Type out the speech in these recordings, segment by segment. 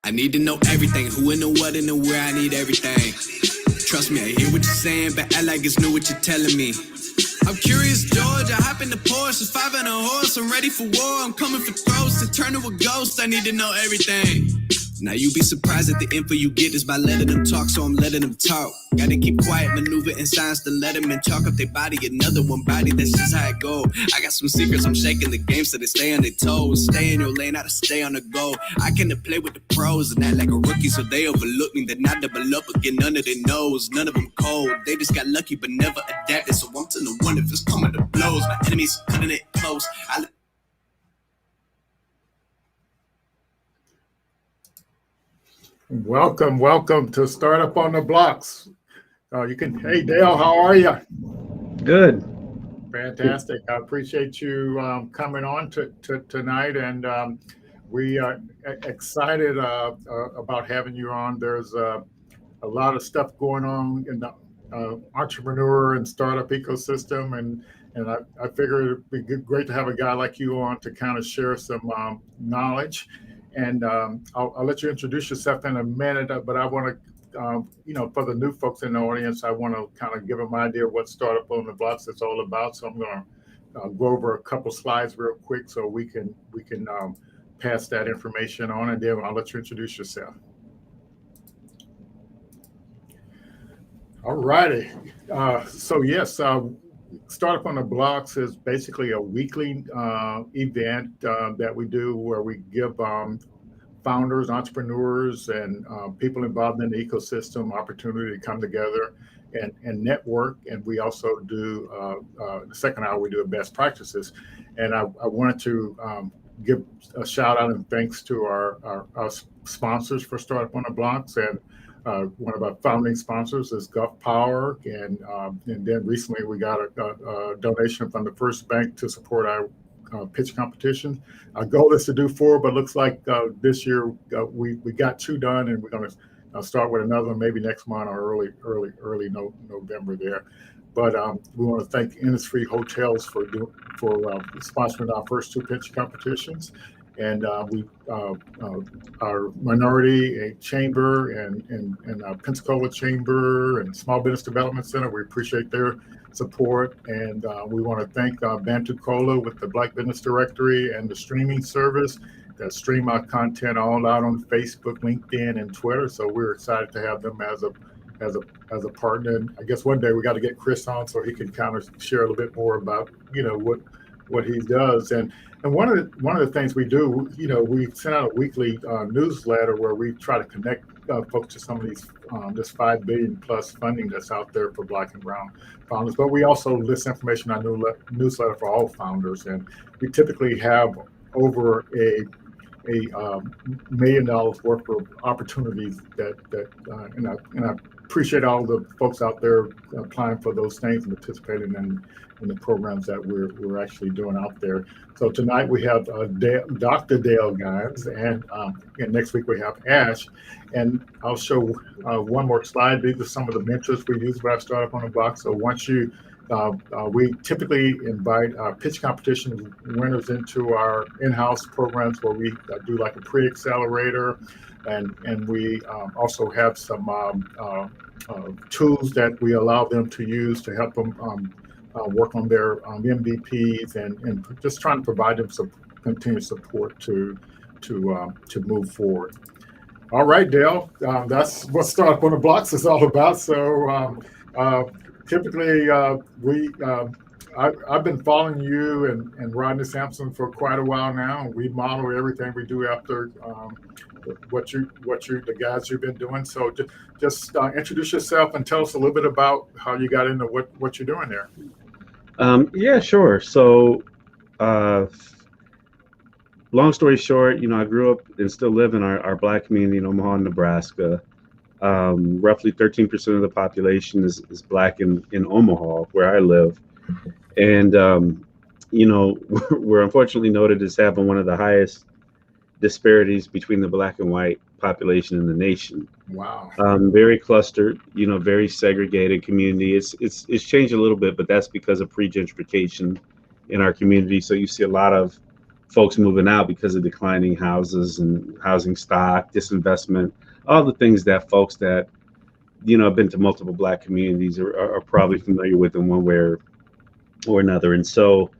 I need to know everything, who and the what and the where, I need everything. Trust me, I hear what you're saying, but act like it's new what you're telling me. I'm curious, George, I hop in the Porsche, it's 5 and a horse, I'm ready for war, I'm coming for throats, to turn to a ghost, I need to know everything. Now you be surprised at the info you get is by letting them talk, so I'm letting them talk. Gotta keep quiet, maneuver in silence to let them in, chalk up their body, another one body, that's just how it go. I got some secrets, I'm shaking the game so they stay on their toes. Stay in your lane, how to stay on the go. I can't play with the pros and act like a rookie, so they overlook me. They're not double up again, none of their knows, none of them cold. They just got lucky but never adapted, so I'm to the one if it's coming to blows. My enemies cutting it close. Welcome to Startup on the Blocks. Hey Dale, how are you? Good. Fantastic. I appreciate you coming on tonight, and we are excited about having you on. There's a lot of stuff going on in the entrepreneur and startup ecosystem, and I figured it'd be great to have a guy like you on to kind of share some knowledge. And I'll let you introduce yourself in a minute, but I want to, for the new folks in the audience, I want to kind of give them an idea of what Startup on the Blocks is all about. So I'm going to go over a couple slides real quick so we can pass that information on, and then I'll let you introduce yourself. All righty. So yes, Startup on the Blocks is basically a weekly event that we do where we give founders, entrepreneurs, and people involved in the ecosystem opportunity to come together and network. And we also do, the second hour, we do best practices. And I wanted to give a shout out and thanks to our sponsors for Startup on the Blocks. And one of our founding sponsors is Gulf Power, and then recently we got a donation from the First Bank to support our pitch competition. Our goal is to do 4, but looks like this year we got 2 done, and we're going to start with another one maybe next month or early November there. But we want to thank Innisfree Hotels for sponsoring our first 2 pitch competitions. And our minority chamber and our Pensacola chamber and Small Business Development Center, we appreciate their support. And we want to thank Bantucola with the Black Business Directory and the streaming service that stream our content all out on Facebook, LinkedIn, and Twitter. So we're excited to have them as a partner. And I guess one day we got to get Chris on so he can kind of share a little bit more about what he does. And one of the things we do, we send out a weekly newsletter where we try to connect folks to some of these this $5 billion plus funding that's out there for Black and Brown founders. But we also list information on our newsletter for all founders, and we typically have over a $1 million worth of opportunities and I appreciate all the folks out there applying for those things and participating in the programs that we're actually doing out there. So tonight we have Dr. Dale Gines, and next week we have Ash. And I'll show one more slide. These are some of the mentors we use with our Startup on the Block. So once we typically invite our pitch competition winners into our in-house programs where we do like a pre-accelerator, and we also have some tools that we allow them to use to help them work on their MVPs and just trying to provide them some continued support to move forward. All right, Dale, that's what Startup on the Blocks is all about. So typically, I've been following you and Rodney Sampson for quite a while now. We model everything we do after the guys you've been doing. So just introduce yourself and tell us a little bit about how you got into what you're doing there. Yeah, sure. So, long story short, I grew up and still live in our Black community in Omaha, Nebraska. Roughly 13% of the population is Black in Omaha, where I live. And, we're unfortunately noted as having one of the highest disparities between the Black and white population in the nation. Wow. Very clustered, very segregated community. It's changed a little bit, but that's because of pre-gentrification in our community. So you see a lot of folks moving out because of declining houses and housing stock, disinvestment, all the things that folks that, have been to multiple Black communities are probably familiar with in one way or another. And so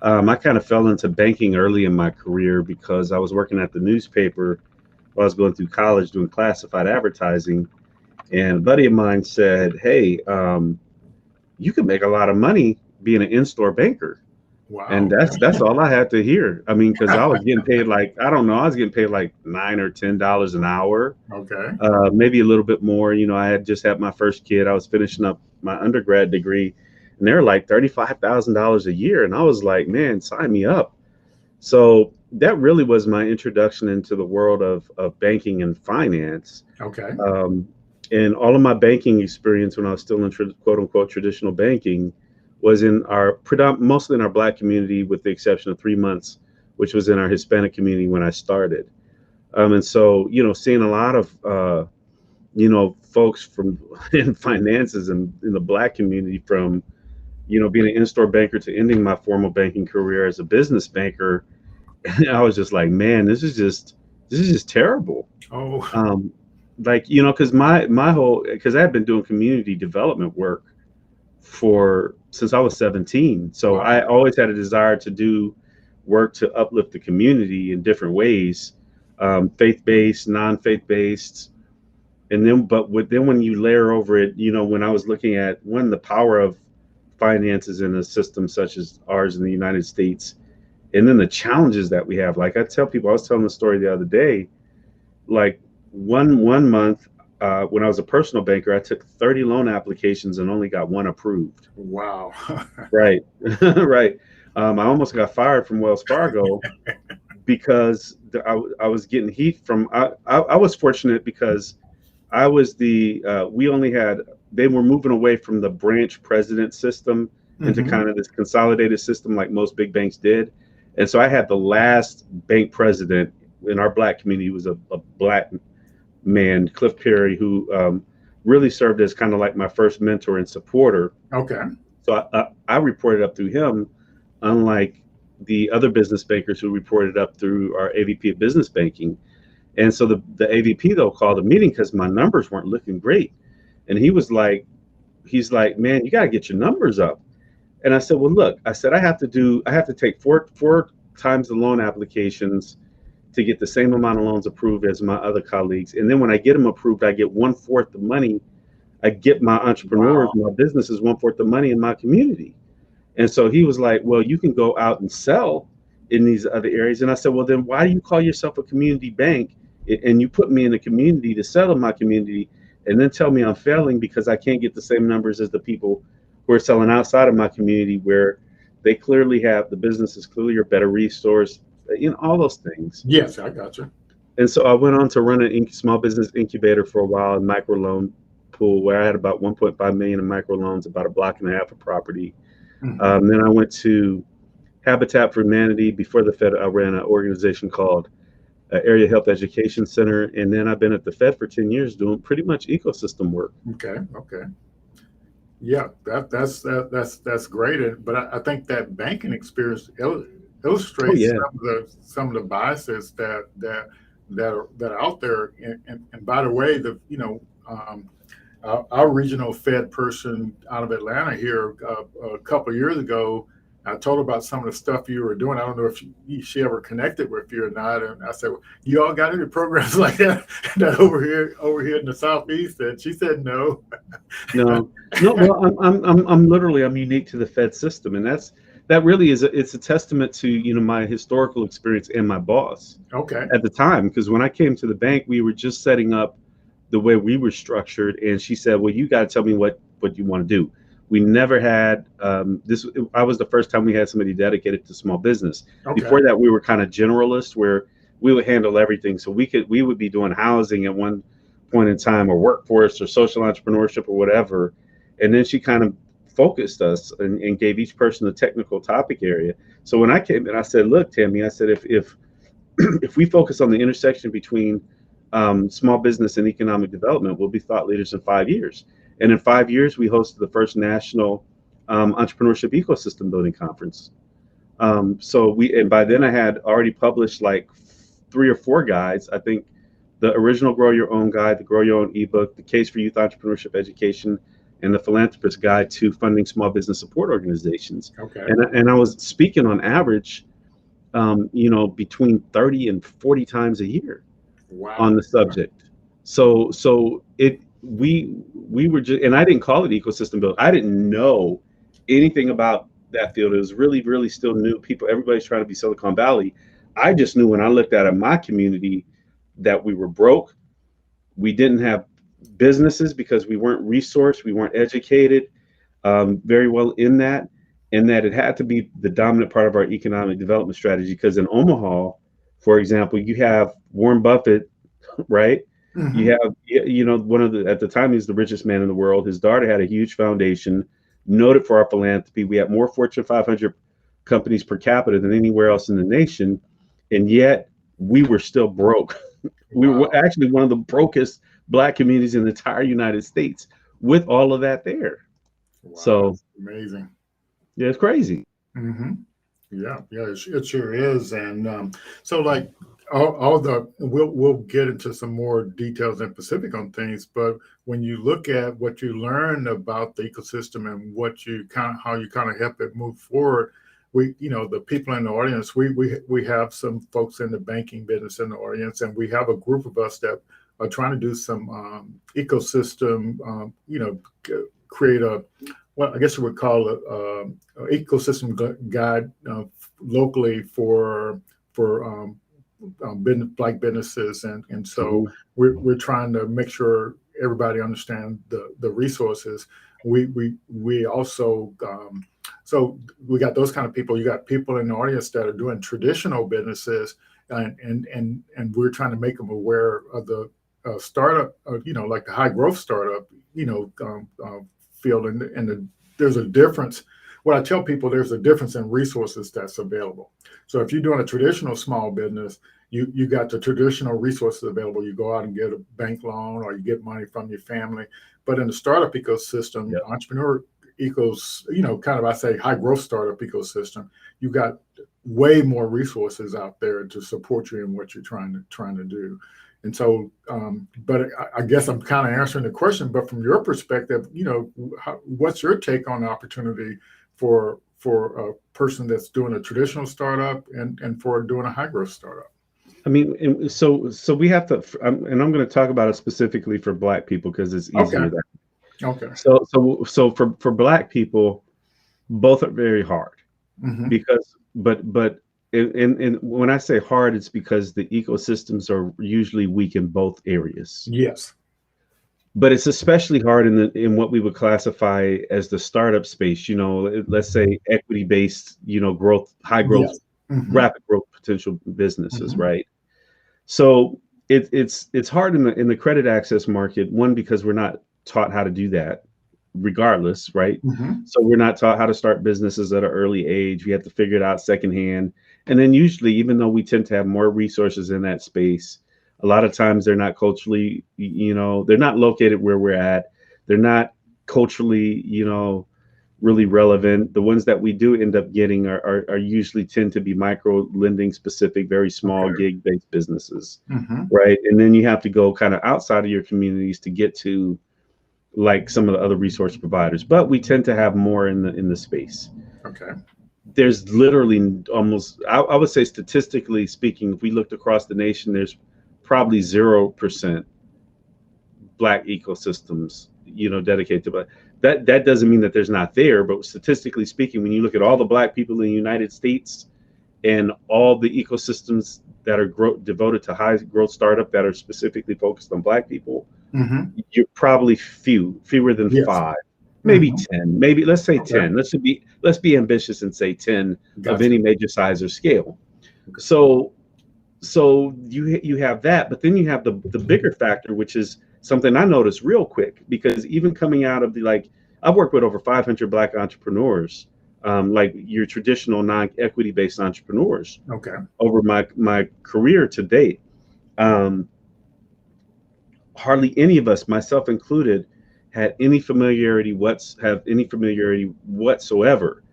I kind of fell into banking early in my career because I was working at the newspaper while I was going through college doing classified advertising. And a buddy of mine said, "Hey, you could make a lot of money being an in-store banker." Wow. And that's all I had to hear. I mean, because I was getting paid like, I don't know, I was getting paid like $9 or $10 an hour, Okay. maybe a little bit more. I had just had my first kid. I was finishing up my undergrad degree, and they're like $35,000 a year. And I was like, man, sign me up. So that really was my introduction into the world of banking and finance. Okay. And all of my banking experience when I was still in quote unquote traditional banking was in mostly in our Black community, with the exception of 3 months, which was in our Hispanic community when I started. And so, seeing a lot of, folks from in finances and in the Black community, from, being an in-store banker to ending my formal banking career as a business banker, I was just like, man, this is just terrible. Oh. Because because I had been doing community development work since I was 17. So Wow. I always had a desire to do work to uplift the community in different ways, faith-based, non-faith-based. And then, then when you layer over it, when I was looking at the power of finances in a system such as ours in the United States, and then the challenges that we have. Like I tell people, I was telling the story the other day, like one month, when I was a personal banker, I took 30 loan applications and only got one approved. Wow. Right. Right. I almost got fired from Wells Fargo because I was getting heat from, I was fortunate because I was they were moving away from the branch president system into kind of this consolidated system like most big banks did. And so I had the last bank president in our Black community was a Black man, Cliff Perry, who really served as kind of like my first mentor and supporter. Okay. So I reported up through him, unlike the other business bankers who reported up through our AVP of business banking. And so the AVP though called a meeting because my numbers weren't looking great. And he's like, man, you got to get your numbers up. And I said, well, look, I said, I have to take four times the loan applications to get the same amount of loans approved as my other colleagues. And then when I get them approved, I get 1/4 the money. I get my entrepreneurs, my businesses 1/4 the money in my community. And so he was like, well, you can go out and sell in these other areas. And I said, well, then why do you call yourself a community bank and you put me in the community to sell in my community and then tell me I'm failing because I can't get the same numbers as the people who are selling outside of my community, where they clearly have, the businesses clearly are better resourced, all those things. Yes, I got you. And so I went on to run a small business incubator for a while, a microloan pool, where I had about 1.5 million in microloans, about a block and a half of property. Then I went to Habitat for Humanity. Before the Fed, I ran an organization called Area Health Education Center. And then I've been at the Fed for 10 years doing pretty much ecosystem work. Okay. Yeah, that's great. But I think that banking experience illustrates some of the biases that are out there. And by the way, our regional Fed person out of Atlanta here a couple of years ago, I told her about some of the stuff you were doing. I don't know if she ever connected with you or not. And I said, well, you all got any programs like that over here in the Southeast? And she said, no. No. Well, I'm unique to the Fed system. And that really it's a testament to, my historical experience and my boss. Okay. At the time, because when I came to the bank, we were just setting up the way we were structured. And she said, well, you got to tell me what you want to do. We never had this. I was the first time we had somebody dedicated to small business. Okay. Before that, we were kind of generalist, where we would handle everything. So we would be doing housing at one point in time, or workforce, or social entrepreneurship, or whatever. And then she kind of focused us and gave each person a technical topic area. So when I came in, I said, look, Tammy, I said, if we focus on the intersection between small business and economic development, we'll be thought leaders in 5 years. And in 5 years, we hosted the first national entrepreneurship ecosystem building conference. And by then I had already published like 3 or 4 guides. I think the original Grow Your Own guide, the Grow Your Own ebook, the Case for Youth Entrepreneurship Education, and the Philanthropist Guide to Funding Small Business Support Organizations. Okay. And I was speaking on average, between 30 and 40 times a year Wow. on the subject. So we were just, and I didn't call it ecosystem build. I didn't know anything about that field. It was really, really still new. Everybody's trying to be Silicon Valley. I just knew when I looked at my community that we were broke. We didn't have businesses because we weren't resourced, we weren't educated very well in that, and that it had to be the dominant part of our economic development strategy. Because in Omaha, for example, you have Warren Buffett, right? Mhm. You have, at the time, he's the richest man in the world. His daughter had a huge foundation, noted for our philanthropy. We had more Fortune 500 companies per capita than anywhere else in the nation, and yet we were still broke. We Wow. were actually one of the brokest Black communities in the entire United States with all of that there. Wow. So That's amazing. yeah, it's crazy. Hmm. Yeah, it sure is. And so, like, all the we'll get into some more details and specific on things, but when you look at what you learn about the ecosystem and what you how you kind of help it move forward, the people in the audience, we have some folks in the banking business in the audience, and we have a group of us that are trying to do some ecosystem, create a, well, I guess you would call it ecosystem guide locally for business, Black businesses, and so Mhm. we're trying to make sure everybody understands the resources. We also so we got those kind of people. You got people in the audience that are doing traditional businesses, and we're trying to make them aware of the startup, like the high growth startup, field, and there's a difference. What I tell people, there's a difference in resources that's available. So if you're doing a traditional small business, you got the traditional resources available. You go out and get a bank loan, or you get money from your family. But in the startup ecosystem, Yep. entrepreneur kind of, I say, high growth startup ecosystem, you got way more resources out there to support you in what you're trying to do. And so, but I guess I'm kind of answering the question. But from your perspective, what's your take on the opportunity for a person that's doing a traditional startup and for doing a high growth startup? I mean, so we have to, and I'm going to talk about it specifically for Black people because it's Okay. easier that. Okay. So for Black people, both are very hard Hmm. because, but and when I say hard, it's because the ecosystems are usually weak in both areas. Yes. But it's especially hard in what we would classify as the startup space. Let's say equity based, growth, high growth, Yes. Hmm. rapid growth potential businesses, Hmm. right? So it's hard in the credit access market. One, because we're not taught how to do that, regardless, right? Hmm. So we're not taught how to start businesses at an early age. We have to figure it out secondhand. And then usually, even though we tend to have more resources in that space, a lot of times they're not culturally, they're not located where we're at. They're not culturally, really relevant. The ones that we do end up getting are usually tend to be micro lending specific, very small Okay. gig based businesses, Hmm. right? And then you have to go kind of outside of your communities to get to like some of the other resource providers. But we tend to have more in the space. Okay. There's literally almost, I would say statistically speaking, if we looked across the nation, there's probably 0% Black ecosystems, dedicated to, but that doesn't mean that there's not there. But statistically speaking, when you look at all the Black people in the United States and all the ecosystems that are devoted to high growth startup that are specifically focused on Black people, Hmm. you're probably fewer than Yes. 5, maybe Hmm. 10, maybe let's say Okay. 10. Let's be ambitious and say 10 of Gotcha. any major size or scale. Okay. So you have that, but then you have the bigger factor, which is something I noticed real quick, because even coming out of I've worked with over 500 Black entrepreneurs, like your traditional non-equity based entrepreneurs Okay. over my career to date. Um, Hardly any of us, myself included, have any familiarity whatsoever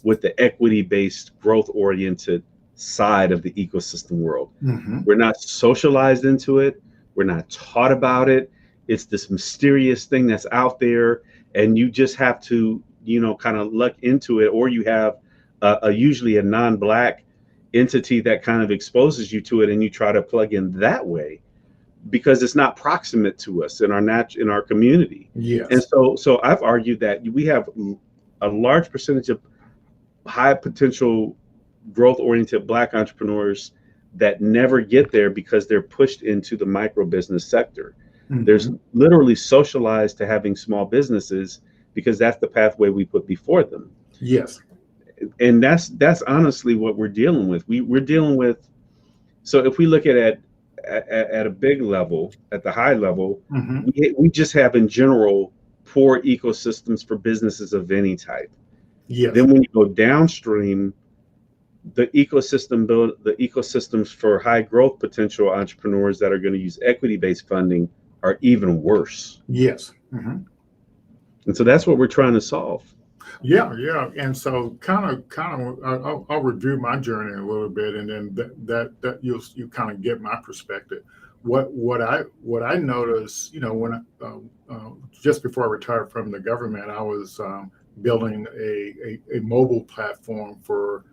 with the equity-based, growth-oriented side of the ecosystem world. Mm-hmm. We're not socialized into it. We're not taught about it. It's this mysterious thing that's out there, and you just have to, kind of luck into it, or you have usually a non-Black entity that kind of exposes you to it, and you try to plug in that way because it's not proximate to us in our community. Yes. And so I've argued that we have a large percentage of high potential growth oriented Black entrepreneurs that never get there because they're pushed into the micro business sector. Mm-hmm. There's literally socialized to having small businesses because that's the pathway we put before them. Yes. And that's honestly what we're dealing with. We're dealing with, so if we look at a big level, at the high level, mm-hmm. we just have in general poor ecosystems for businesses of any type. Yes. Then when you go downstream, the ecosystems for high growth potential entrepreneurs that are going to use equity-based funding are even worse. Yes. Mm-hmm. And so that's what we're trying to solve. Yeah. And so kind of, I'll review my journey a little bit, and then that you kind of get my perspective. What I noticed, when just before I retired from the government, I was building a mobile platform for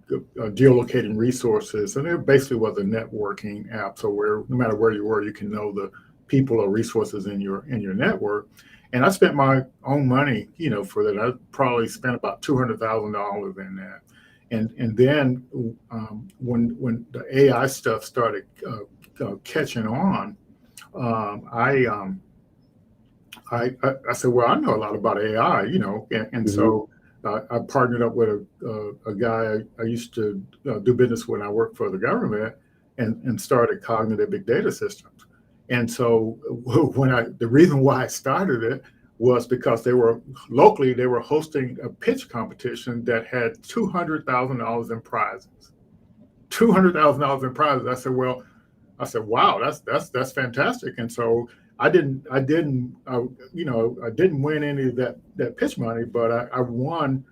geolocating resources, and it basically was a networking app. So where no matter where you were, you can know the people or resources in your network. And I spent my own money, for that. I probably spent about $200,000 in that. And then when the AI stuff started catching on, I said, well, I know a lot about AI, and Mm-hmm. so I partnered up with a guy I used to do business when I worked for the government, and started Cognitive Big Data Systems. And so the reason why I started it was because they were hosting a pitch competition that had $200,000 in prizes. $200,000 in prizes. I said, wow, that's fantastic. And so I didn't win any of that pitch money, but I won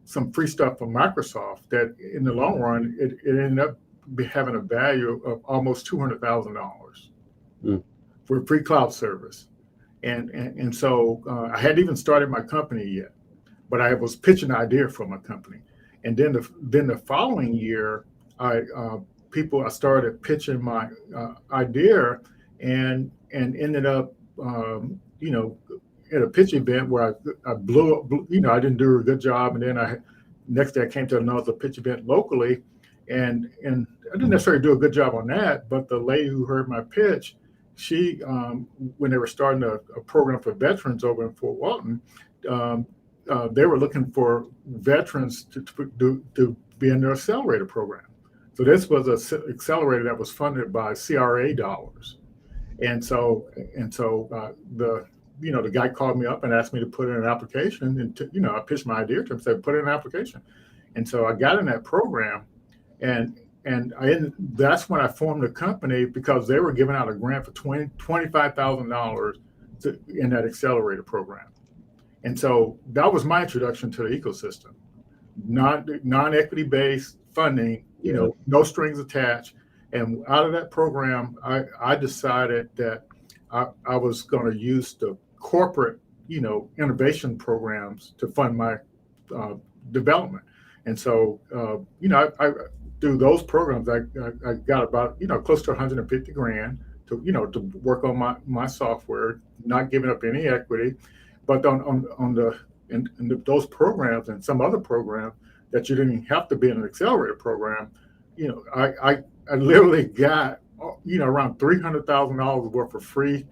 some free stuff from Microsoft that in the long run, it ended up having a value of almost $200,000 for a free cloud service. And so I hadn't even started my company yet, but I was pitching an idea for my company. And then the following year, I started pitching my idea, and ended up at a pitch event where I blew up. I didn't do a good job, and then next day I came to another pitch event locally, and I didn't necessarily do a good job on that. But the lady who heard my pitch, she when they were starting a program for veterans over in Fort Walton, they were looking for veterans to be in their accelerator program. So this was an accelerator that was funded by CRA dollars. And so the guy called me up and asked me to put in an application, and I pitched my idea to him, said, put in an application. And so I got in that program, and that's when I formed a company, because they were giving out a grant for $25,000 in that accelerator program. And so that was my introduction to the ecosystem. Non-equity based funding, no strings attached. And out of that program, I decided that I was going to use the corporate, innovation programs to fund my development. And so, I through those programs, I got about, close to 150 grand to work on my software, not giving up any equity. But in those programs and some other programs that you didn't have to be in an accelerator program, I literally got, around $300,000 worth of free,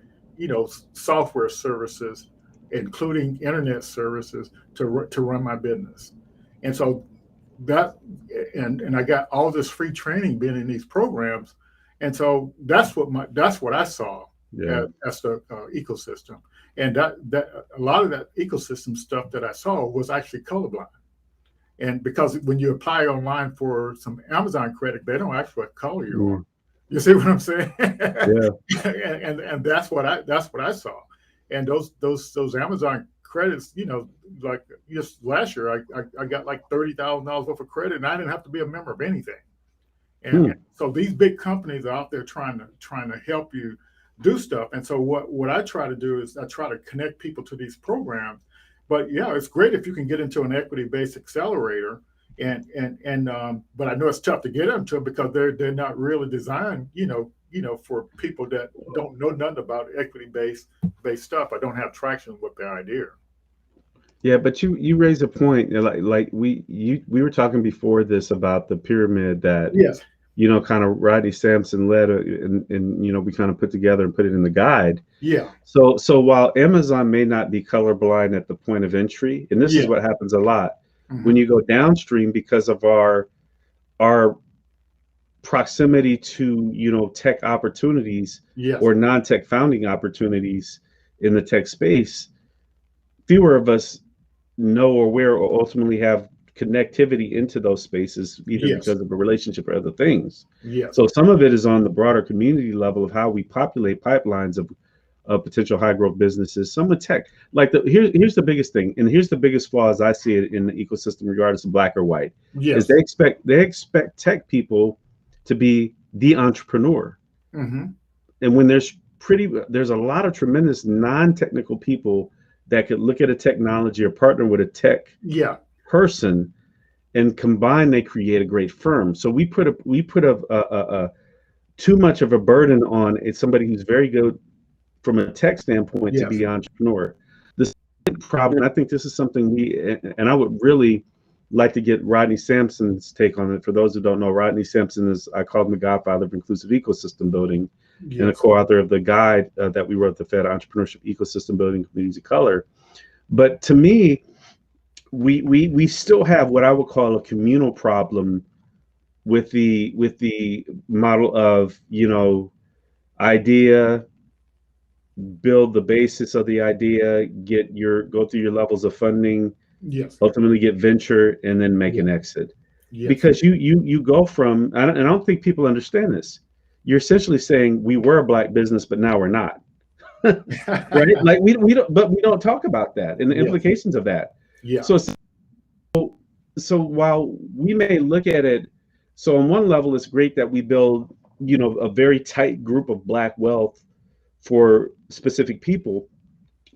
software services, including internet services to run my business. And so and I got all this free training being in these programs. And so that's what I saw as the ecosystem. And that a lot of that ecosystem stuff that I saw was actually colorblind. And because when you apply online for some Amazon credit, they don't actually color you. You see what I'm saying? Yeah. and that's what I saw. And those Amazon credits, like just last year, I got like $30,000 worth of credit, and I didn't have to be a member of anything. And so these big companies are out there trying to help you do stuff. And so what I try to do is I try to connect people to these programs. But yeah, it's great if you can get into an equity-based accelerator. But I know it's tough to get into because they're not really designed, for people that don't know nothing about equity-based stuff. I don't have traction with the idea. Yeah, but you raise a point, like we were talking before this about the pyramid that Yes. Kind of Rodney Sampson led, and we kind of put together and put it in the guide. Yeah. So while Amazon may not be colorblind at the point of entry, and this is what happens a lot when you go downstream because of our proximity to tech opportunities or non-tech founding opportunities in the tech space, fewer of us know or where or ultimately have connectivity into those spaces, either because of a relationship or other things. So some of it is on the broader community level of how we populate pipelines of potential high growth businesses. Some of tech, like here's the biggest thing, and here's the biggest flaw as I see it in the ecosystem, regardless of black or white, is they expect tech people to be the entrepreneur. And when there's a lot of tremendous non-technical people that could look at a technology or partner with a tech person, and combined they create a great firm. So we put a too much of a burden on somebody who's very good from a tech standpoint to be an entrepreneur. The second problem, I think this is something and I would really like to get Rodney Sampson's take on it. For those who don't know, Rodney Sampson is, I call him the godfather of inclusive ecosystem building, and a co-author of the guide that we wrote, the Fed Entrepreneurship Ecosystem Building Communities of Color. But to me, we still have what I would call a communal problem with the model of idea, build the basis of the idea, go through your levels of funding, ultimately get venture, and then make an exit. Because you go from, and I don't think people understand this. You're essentially saying we were a black business, but now we're not. Right? Like we don't talk about that and the implications of that. So while we may look at it, so on one level, it's great that we build, a very tight group of black wealth for specific people,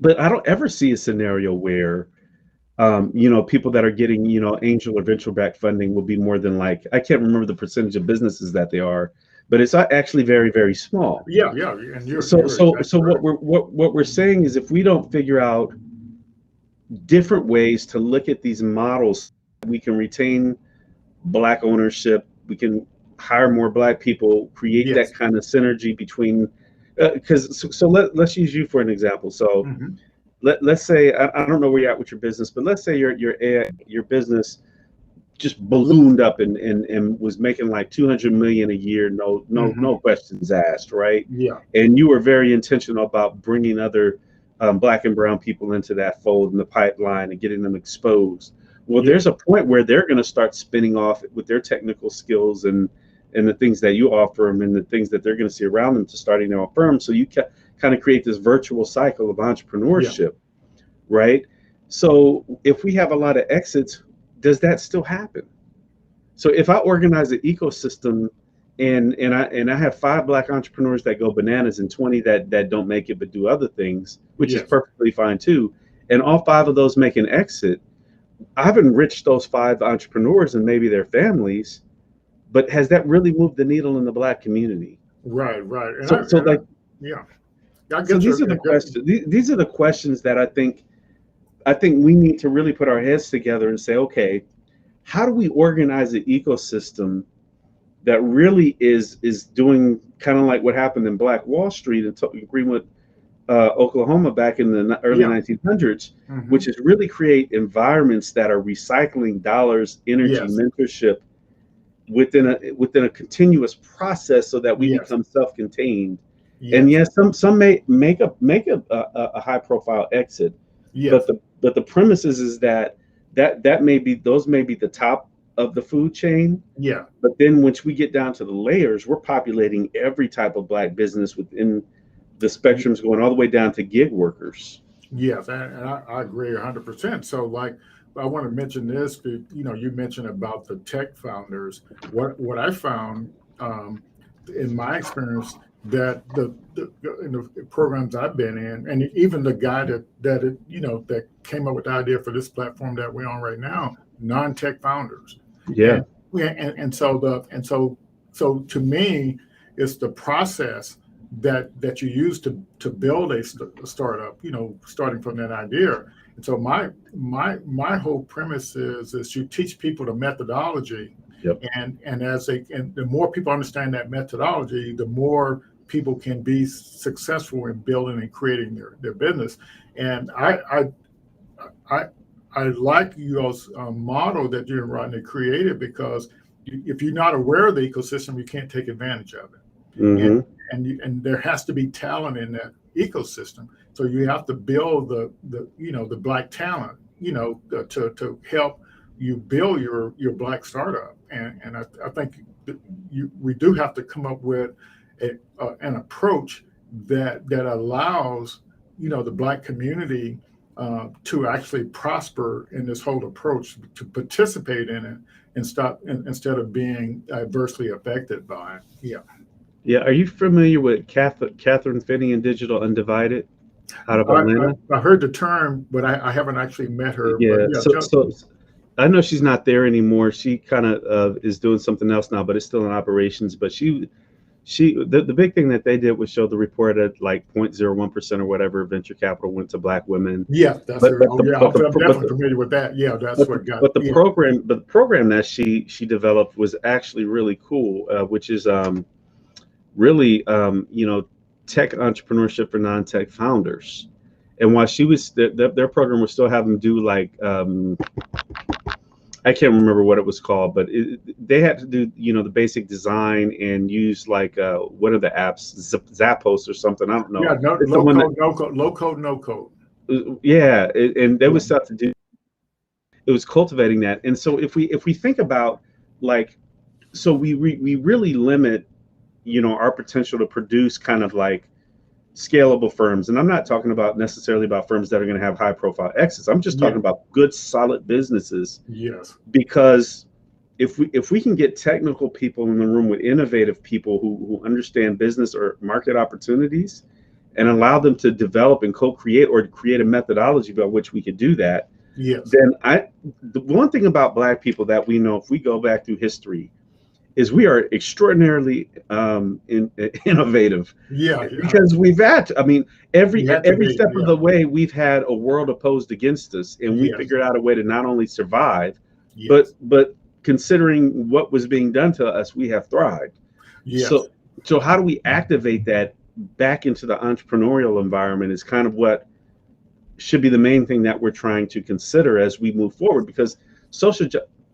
but I don't ever see a scenario where, people that are getting, angel or venture backed funding will be more than, like, I can't remember the percentage of businesses that they are, but it's actually very, very small. And so what we're saying is, if we don't figure out different ways to look at these models, we can retain black ownership, we can hire more black people, create that kind of synergy between, let's use you for an example. So let's say, I don't know where you're at with your business, but let's say your business just ballooned up and was making like 200 million a year, no questions asked, right? And you were very intentional about bringing other black and brown people into that fold in the pipeline and getting them exposed. Well, there's a point where they're going to start spinning off with their technical skills and the things that you offer them and the things that they're going to see around them to starting their own firm. So you kind of create this virtual cycle of entrepreneurship, right? So if we have a lot of exits, does that still happen? So if I organize an ecosystem and I have 5 black entrepreneurs that go bananas and 20 that don't make it but do other things, which is perfectly fine too, and all 5 of those make an exit, I've enriched those 5 entrepreneurs and maybe their families, but has that really moved the needle in the black community? Right. And so these are the questions. These are the questions that I think we need to really put our heads together and say, okay, how do we organize an ecosystem that really is doing kind of like what happened in Black Wall Street and agreeing with Oklahoma back in the early 1900s, which is really create environments that are recycling dollars, energy, mentorship within a continuous process, so that we become self-contained. And some may make a high profile exit, but the premise is that may be the top of the food chain. But then once we get down to the layers, we're populating every type of black business within the spectrums, going all the way down to gig workers. Yes, and I agree 100%. So, like, I want to mention this. You mentioned about the tech founders. What I found in my experience that in the programs I've been in, and even the guy that came up with the idea for this platform that we're on right now, non-tech founders, Yeah. and so to me, it's the process that you use to build a startup, starting from that idea. And so my whole premise is you teach people the methodology, Yep. and the more people understand that methodology, the more people can be successful in building and creating their business. And I I like your model that you and Rodney created, because if you're not aware of the ecosystem, you can't take advantage of it. and Hmm. and there has to be talent in that ecosystem. So you have to build the black talent, to help you build your black startup. And I think we do have to come up with an approach that allows the black community to actually prosper in this whole approach, to participate in it and instead of being adversely affected by it. Yeah. Yeah. Are you familiar with Catherine Finney and Digital Undivided out of I, Atlanta? I heard the term, but I haven't actually met her. But Yeah. yeah, So I know she's not there anymore. She kind of is doing something else now, but it's still in operations. But the big thing that they did was show the report at like 0.01% or whatever venture capital went to black women. yeah, that's But her. but Oh the yeah, but the I'm but definitely the familiar with that. Yeah, that's but what the, got. but the Yeah, program that she developed was actually really cool, which is really tech entrepreneurship for non-tech founders. And while she was their program was still having them do like I can't remember what it was called, but they had to do the basic design and use like one of the apps, Zappos or something. I don't yeah. know. No, It's the low one that code, no code, low code, no code. yeah, and there Yeah. was stuff to do. It was cultivating that. And so if we think about like, so we really limit our potential to produce kind of like scalable firms. And I'm not talking about necessarily about firms that are going to have high profile exits. I'm just talking Yeah. about good solid businesses, Yes. because if we can get technical people in the room with innovative people who understand business or market opportunities, and allow them to develop and co-create or create a methodology by which we could do that, Yes. then the one thing about black people that we know, if we go back through history, is we are extraordinarily innovative, Yeah. Yeah. because I mean, We had to every be. step of Yeah. the way we've had a world opposed against us, and we Yes. figured out a way to not only survive, Yes. but considering what was being done to us, we have thrived. Yes. So how do we activate that back into the entrepreneurial environment is kind of what should be the main thing that we're trying to consider as we move forward, because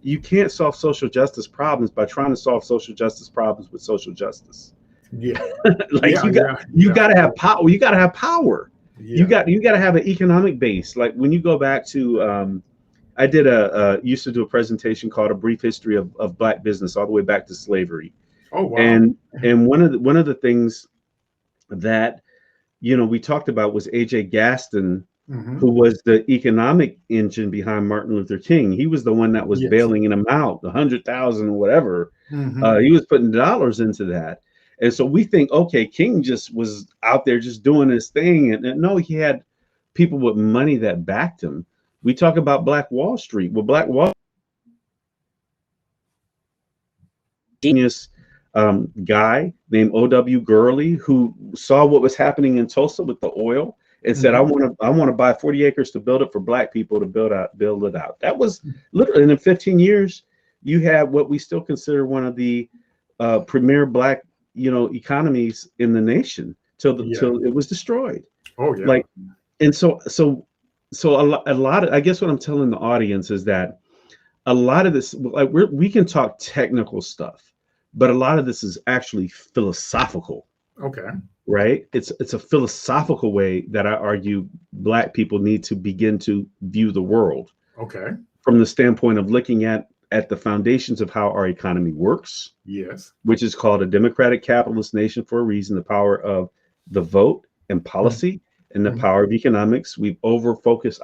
you can't solve social justice problems by trying to solve social justice problems with social justice. Yeah. Like Yeah. Yeah. you Yeah. got to have power. You got to have power. Yeah. You got to have an economic base. Like when you go back to I did used to do a presentation called A Brief History of Black Business, all the way back to slavery. Oh wow. And one of the things that we talked about was AJ Gaston, Hmm. who was the economic engine behind Martin Luther King. He was the one that was Yes. bailing him out, 100,000 or whatever. Hmm. He was putting dollars into that. And so we think, okay, King just was out there just doing his thing. And no, he had people with money that backed him. We talk about Black Wall Street. Well, Black Wall genius guy named O.W. Gurley, who saw what was happening in Tulsa with the oil and said, Hmm. I want to buy 40 acres to build it for Black people to build it out. That was literally, and in 15 years, you had what we still consider one of the premier Black, economies in the nation Yeah. till it was destroyed. Oh yeah. Like, and so a lot of, I guess what I'm telling the audience is that a lot of this, like we can talk technical stuff, but a lot of this is actually philosophical, Okay. right? It's a philosophical way that I argue Black people need to begin to view the world, Okay. from the standpoint of looking at the foundations of how our economy works, Yes. which is called a democratic capitalist nation for a reason, the power of the vote and policy, and the power of economics. We've over focused,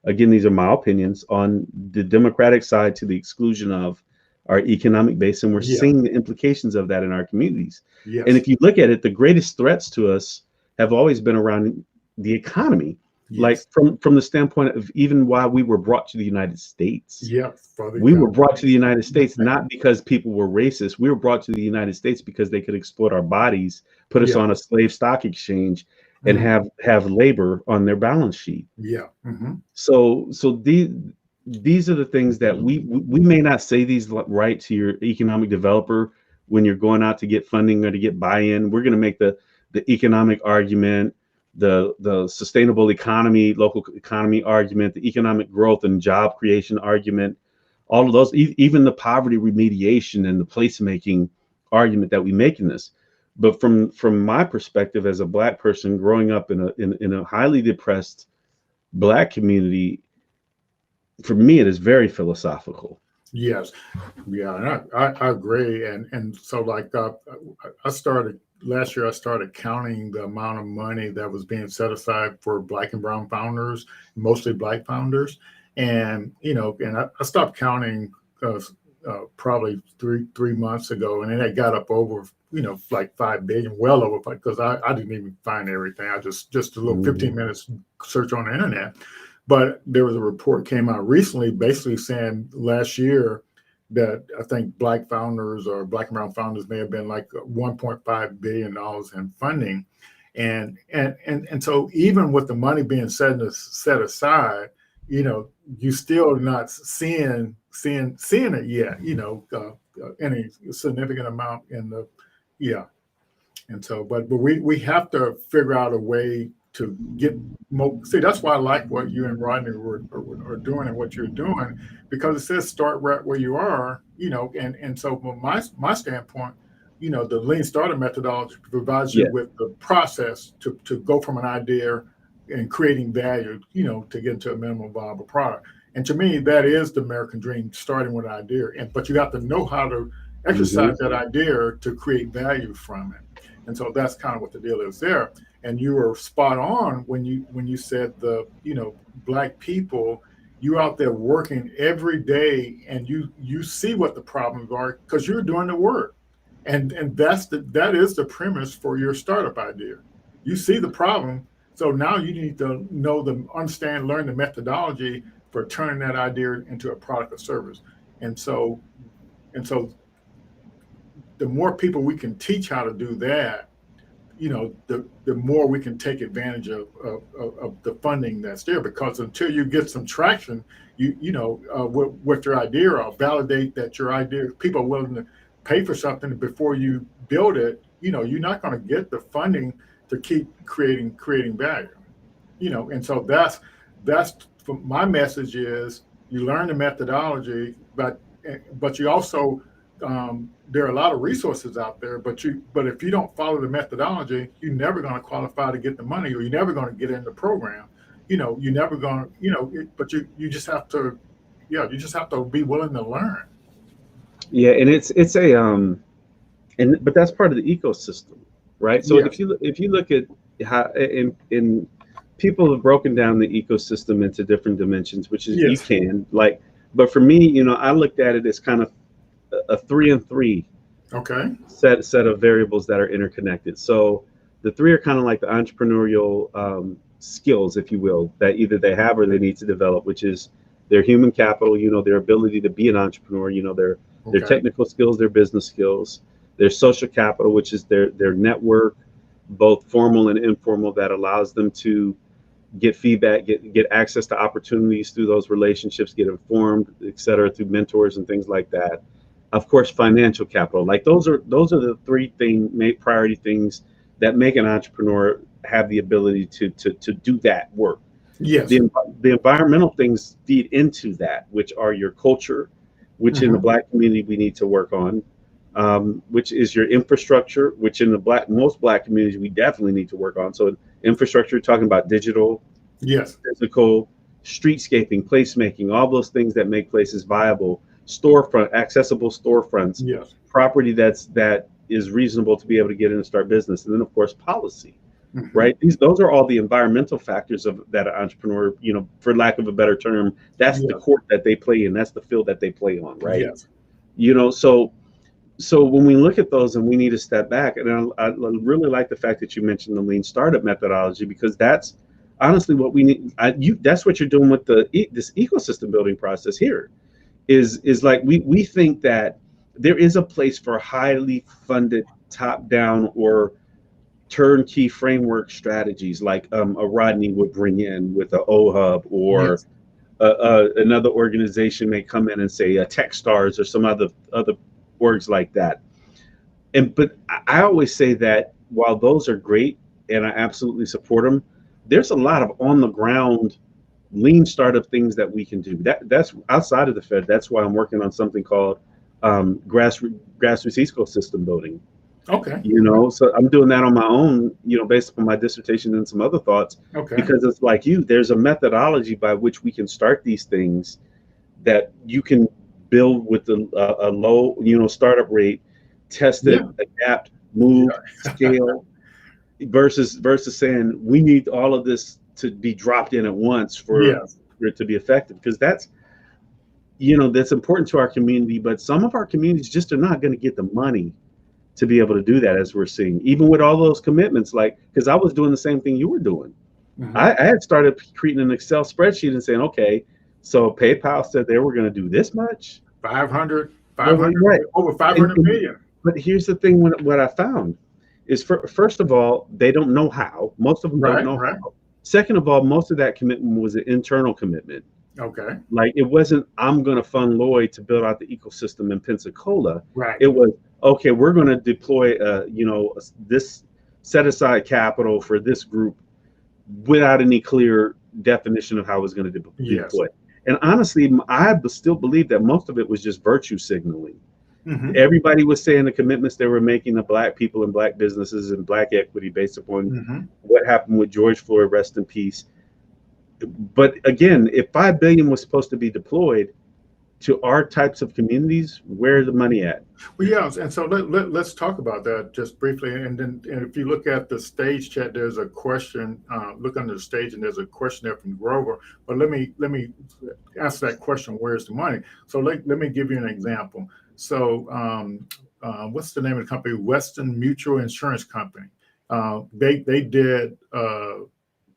again, these are my opinions, on the Democratic side to the exclusion of our economic base. And we're seeing the implications of that in our communities. And if you look at it, the greatest threats to us have always been around the economy. Like from the standpoint of even why we were brought to the United States. We were brought to the United States not because people were racist. We were brought to the United States because they could exploit our bodies, put us on a slave stock exchange, and have labor on their balance sheet. So these are the things that we may not say these right to your economic developer when you're going out to get funding or to get buy-in. We're going to make the economic argument, the sustainable economy, local economy argument, the economic growth and job creation argument, all of those, even the poverty remediation and the placemaking argument that we make in this. But from my perspective as a Black person growing up in a highly depressed Black community, for me, it is very philosophical. Yes. Yeah. And I agree. And so like last year, I started counting the amount of money that was being set aside for Black and brown founders, mostly Black founders. And, and I stopped counting probably three months ago. And then it got up over, like 5 billion, well over, because I didn't even find everything. I just a little 15 minutes search on the internet. But there was a report came out recently basically saying last year that I think Black founders or Black and brown founders may have been like $1.5 billion in funding. And so even with the money being set aside, you still not seeing it yet, any significant amount in the, And so, but we have to figure out a way to get more. See, that's why I like what you and Rodney are doing and what you're doing, because it says start right where you are, and so from my standpoint, the lean startup methodology provides you with the process to go from an idea and creating value, to get into a minimum viable product. And to me, that is the American dream, starting with an idea. But you got to know how to exercise that idea to create value from it. And so that's kind of what the deal is there. And you were spot on when you said Black people, you're out there working every day and you see what the problems are because you're doing the work. And that is the premise for your startup idea. You see the problem. So now you need to learn the methodology for turning that idea into a product or service. And so the more people we can teach how to do that, the more we can take advantage of the funding that's there. Because until you get some traction, with your idea or validate that your idea, people are willing to pay for something before you build it, you're not going to get the funding to keep creating value. And so that's my message is you learn the methodology, but you also there are a lot of resources out there, but if you don't follow the methodology, you're never going to qualify to get the money, or you're never going to get in the program. You're never going to, but you just have to, you just have to be willing to learn. Yeah, and it's but that's part of the ecosystem, right? So if you look at how in people have broken down the ecosystem into different dimensions, which is you can but for me, I looked at it as kind of a 3 and 3 set of variables that are interconnected. So the 3 are kind of like the entrepreneurial skills, if you will, that either they have or they need to develop, which is their human capital, their ability to be an entrepreneur, their technical skills, their business skills, their social capital, which is their network, both formal and informal, that allows them to get feedback, get access to opportunities through those relationships, get informed, et cetera, through mentors and things like that. Of course, financial capital. Like those are the 3 priority things that make an entrepreneur have the ability to do that work. Yes. The environmental things feed into that, which are your culture, which in the Black community we need to work on, which is your infrastructure, which in most Black communities we definitely need to work on. So infrastructure, talking about digital, physical, streetscaping, placemaking, all those things that make places viable, accessible storefronts, property that is reasonable to be able to get in and start business, and then of course policy. right? Those are all the environmental factors of that entrepreneur, for lack of a better term, that's the Yes. court that they play in, that's the field that they play on, right? Yes. So when we look at those, and we need to step back, and I really like the fact that you mentioned the lean startup methodology, because that's honestly what we need. That's what you're doing with this ecosystem building process here. Is like we think that there is a place for highly funded top down or turnkey framework strategies, like a Rodney would bring in with a OHub, or Yes. another organization may come in and say TechStars or some other orgs like that. But I always say that while those are great and I absolutely support them, there's a lot of on the ground lean startup things that we can do. That's outside of the Fed. That's why I'm working on something called grassroots ecosystem building. Okay. So I'm doing that on my own, based upon my dissertation and some other thoughts. Okay. Because it's like there's a methodology by which we can start these things that you can build with a low, startup rate, test it, adapt, move, scale, versus saying we need all of this to be dropped in at once for it to be effective. Because that's important to our community, but some of our communities just are not going to get the money to be able to do that, as we're seeing, even with all those commitments. Like, because I was doing the same thing you were doing. I had started creating an Excel spreadsheet and saying, okay, so PayPal said they were going to do this much, 500, right, over 500 million. But here's the thing: what I found is, first of all, they don't know how. Most of them don't know how. Second of all, most of that commitment was an internal commitment. Okay. Like, it wasn't, I'm going to fund Lloyd to build out the ecosystem in Pensacola. Right. It was, okay, we're going to deploy, this set aside capital for this group without any clear definition of how it was going to be deployed. And honestly, I still believe that most of it was just virtue signaling. Everybody was saying the commitments they were making to Black people and Black businesses and Black equity based upon what happened with George Floyd, rest in peace. But again, if $5 billion was supposed to be deployed to our types of communities, where's the money at? Well, yeah, and so let's talk about that just briefly. And if you look at the stage chat, there's a question. Look under the stage, and there's a question there from Grover. But let me answer that question. Where's the money? So let me give you an example. So what's the name of the company? Western Mutual Insurance Company. They did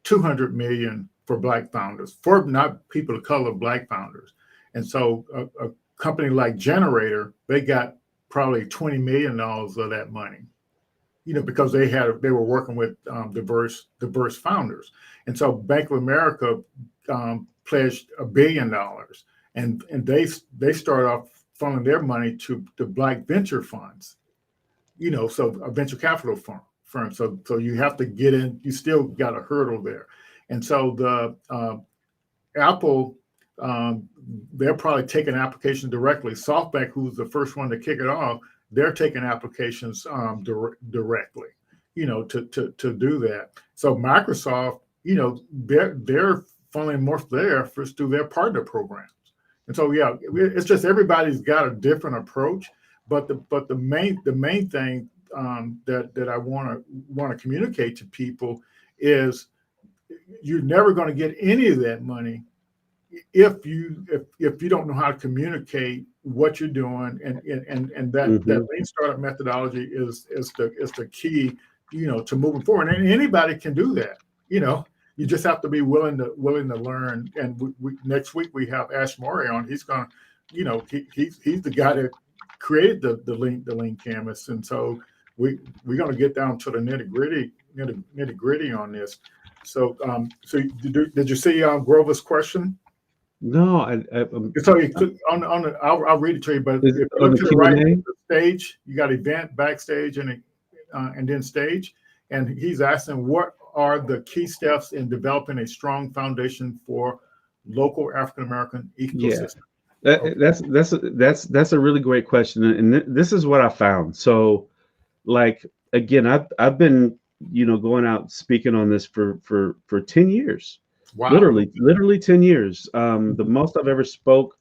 200 million for Black founders, for not people of color, Black founders. And so a company like Generator, they got probably $20 million of that money, because they were working with diverse founders. And so Bank of America pledged $1 billion, and they start off funneling their money to the Black venture funds, so a venture capital firm. So you have to get in, you still got a hurdle there. And so the Apple, they're probably taking applications directly. SoftBank, who's the first one to kick it off, they're taking applications directly, to do that. So Microsoft, they're funneling more of their efforts through their partner programs. And so, it's just everybody's got a different approach. But the main thing that I want to communicate to people is you're never going to get any of that money if you don't know how to communicate what you're doing, and that lean startup methodology is the key, to moving forward. And anybody can do that. You just have to be willing to learn. And next week we have Ash Murray on. He's gonna, he's the guy that created the lean canvas, and so we're gonna get down to the nitty gritty on this. So did you see Grover's question? No, So I'll read it to you. But if you look to the right, the stage, you got event, backstage, and then stage. And he's asking, what are the key steps in developing a strong foundation for local African American ecosystem? That's a really great question, and this is what I found. So, like, again, I've been going out speaking on this for 10 years. Wow. Literally 10 years. The most I've ever spoke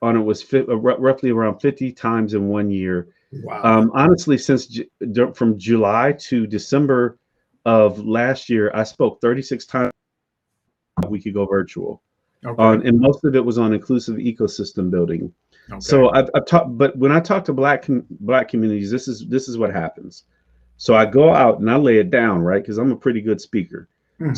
on it was roughly around 50 times in 1 year. Wow. Honestly, since from July to December of last year, I spoke 36 times we could go virtual. Okay. And most of it was on inclusive ecosystem building. Okay. So I've talked, but when I talk to black communities, this is what happens. So I go out and I lay it down, right? Because I'm a pretty good speaker. Mm-hmm.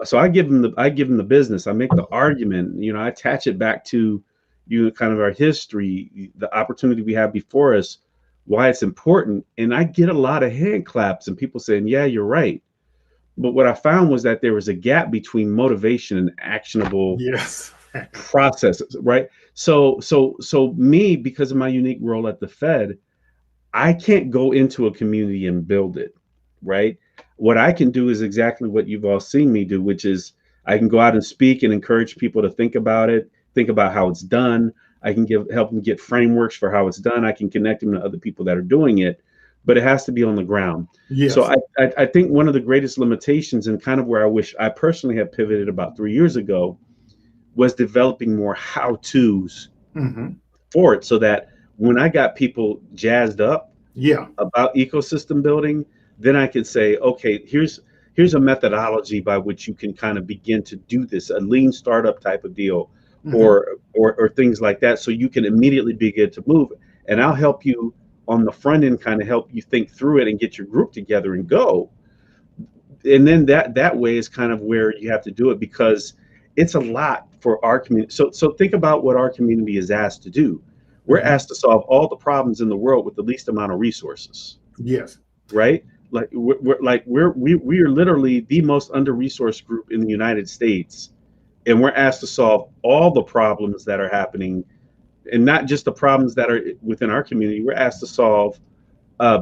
So I give them the business. I make the argument. I attach it back to kind of our history, the opportunity we have before us, why it's important, and I get a lot of hand claps and people saying, "Yeah, you're right." But what I found was that there was a gap between motivation and actionable Yes. processes, right? So me, because of my unique role at the Fed, I can't go into a community and build it, right? What I can do is exactly what you've all seen me do, which is I can go out and speak and encourage people to think about it, think about how it's done. I can help them get frameworks for how it's done. I can connect them to other people that are doing it, but it has to be on the ground. So Yes. I think one of the greatest limitations, and kind of where I wish I personally had pivoted about 3 years ago, was developing more how-tos Mm-hmm. for it, so that when I got people jazzed up Yeah. about ecosystem building, then I could say, okay, here's a methodology by which you can kind of begin to do this, a lean startup type of deal, Mm-hmm. or things like that, so you can immediately begin to move. And I'll help you on the front end, kind of help you think through it and get your group together and go. And then that way is kind of where you have to do it, because it's a lot for our community. So think about what our community is asked to do. We're Mm-hmm. asked to solve all the problems in the world with the least amount of resources, Yes. right? Like we are literally the most under-resourced group in the United States, and we're asked to solve all the problems that are happening, and not just the problems that are within our community. We're asked to solve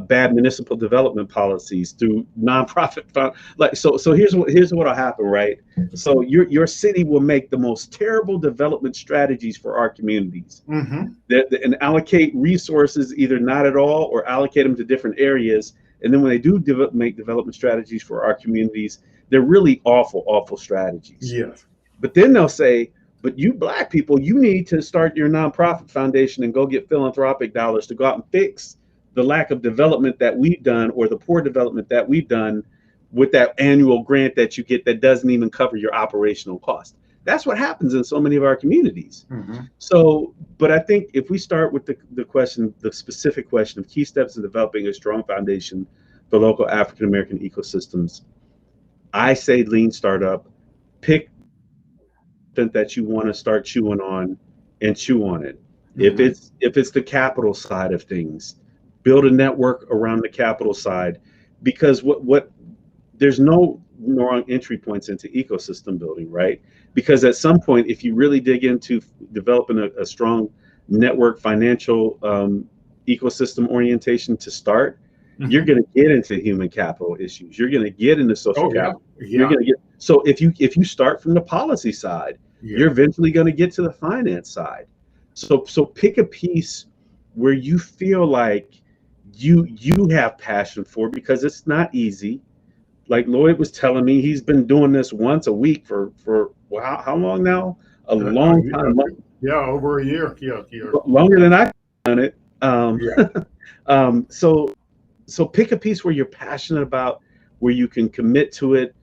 bad municipal development policies through nonprofit fund. Like so here's what'll happen, right? So your city will make the most terrible development strategies for our communities, Mm-hmm. and allocate resources either not at all or allocate them to different areas. And then when they do make development strategies for our communities, they're really awful strategies. Yes. But then they'll say, but you black people, you need to start your nonprofit foundation and go get philanthropic dollars to go out and fix the lack of development that we've done, or the poor development that we've done, with that annual grant that you get that doesn't even cover your operational cost. That's what happens in so many of our communities. Mm-hmm. So, but I think if we start with the specific question of key steps in developing a strong foundation for local African American ecosystems, I say lean startup. Pick that you want to start chewing on, and chew on it. If Mm-hmm. it's the capital side of things, build a network around the capital side, because what there's no wrong entry points into ecosystem building, right? Because at some point, if you really dig into developing a strong network financial ecosystem orientation to start, you're Mm-hmm. going to get into human capital issues. You're going to get into social Oh yeah. capital. You're Yeah. going to get, so if you start from the policy side, Yeah. you're eventually going to get to the finance side. So pick a piece where you feel like you have passion for, because it's not easy. Like Lloyd was telling me, he's been doing this once a week for well, how long now? A long time, Yeah. Over a year. Yeah. Yeah. longer than I've done it. Um, Yeah. so pick a piece where you're passionate about, where you can commit to it.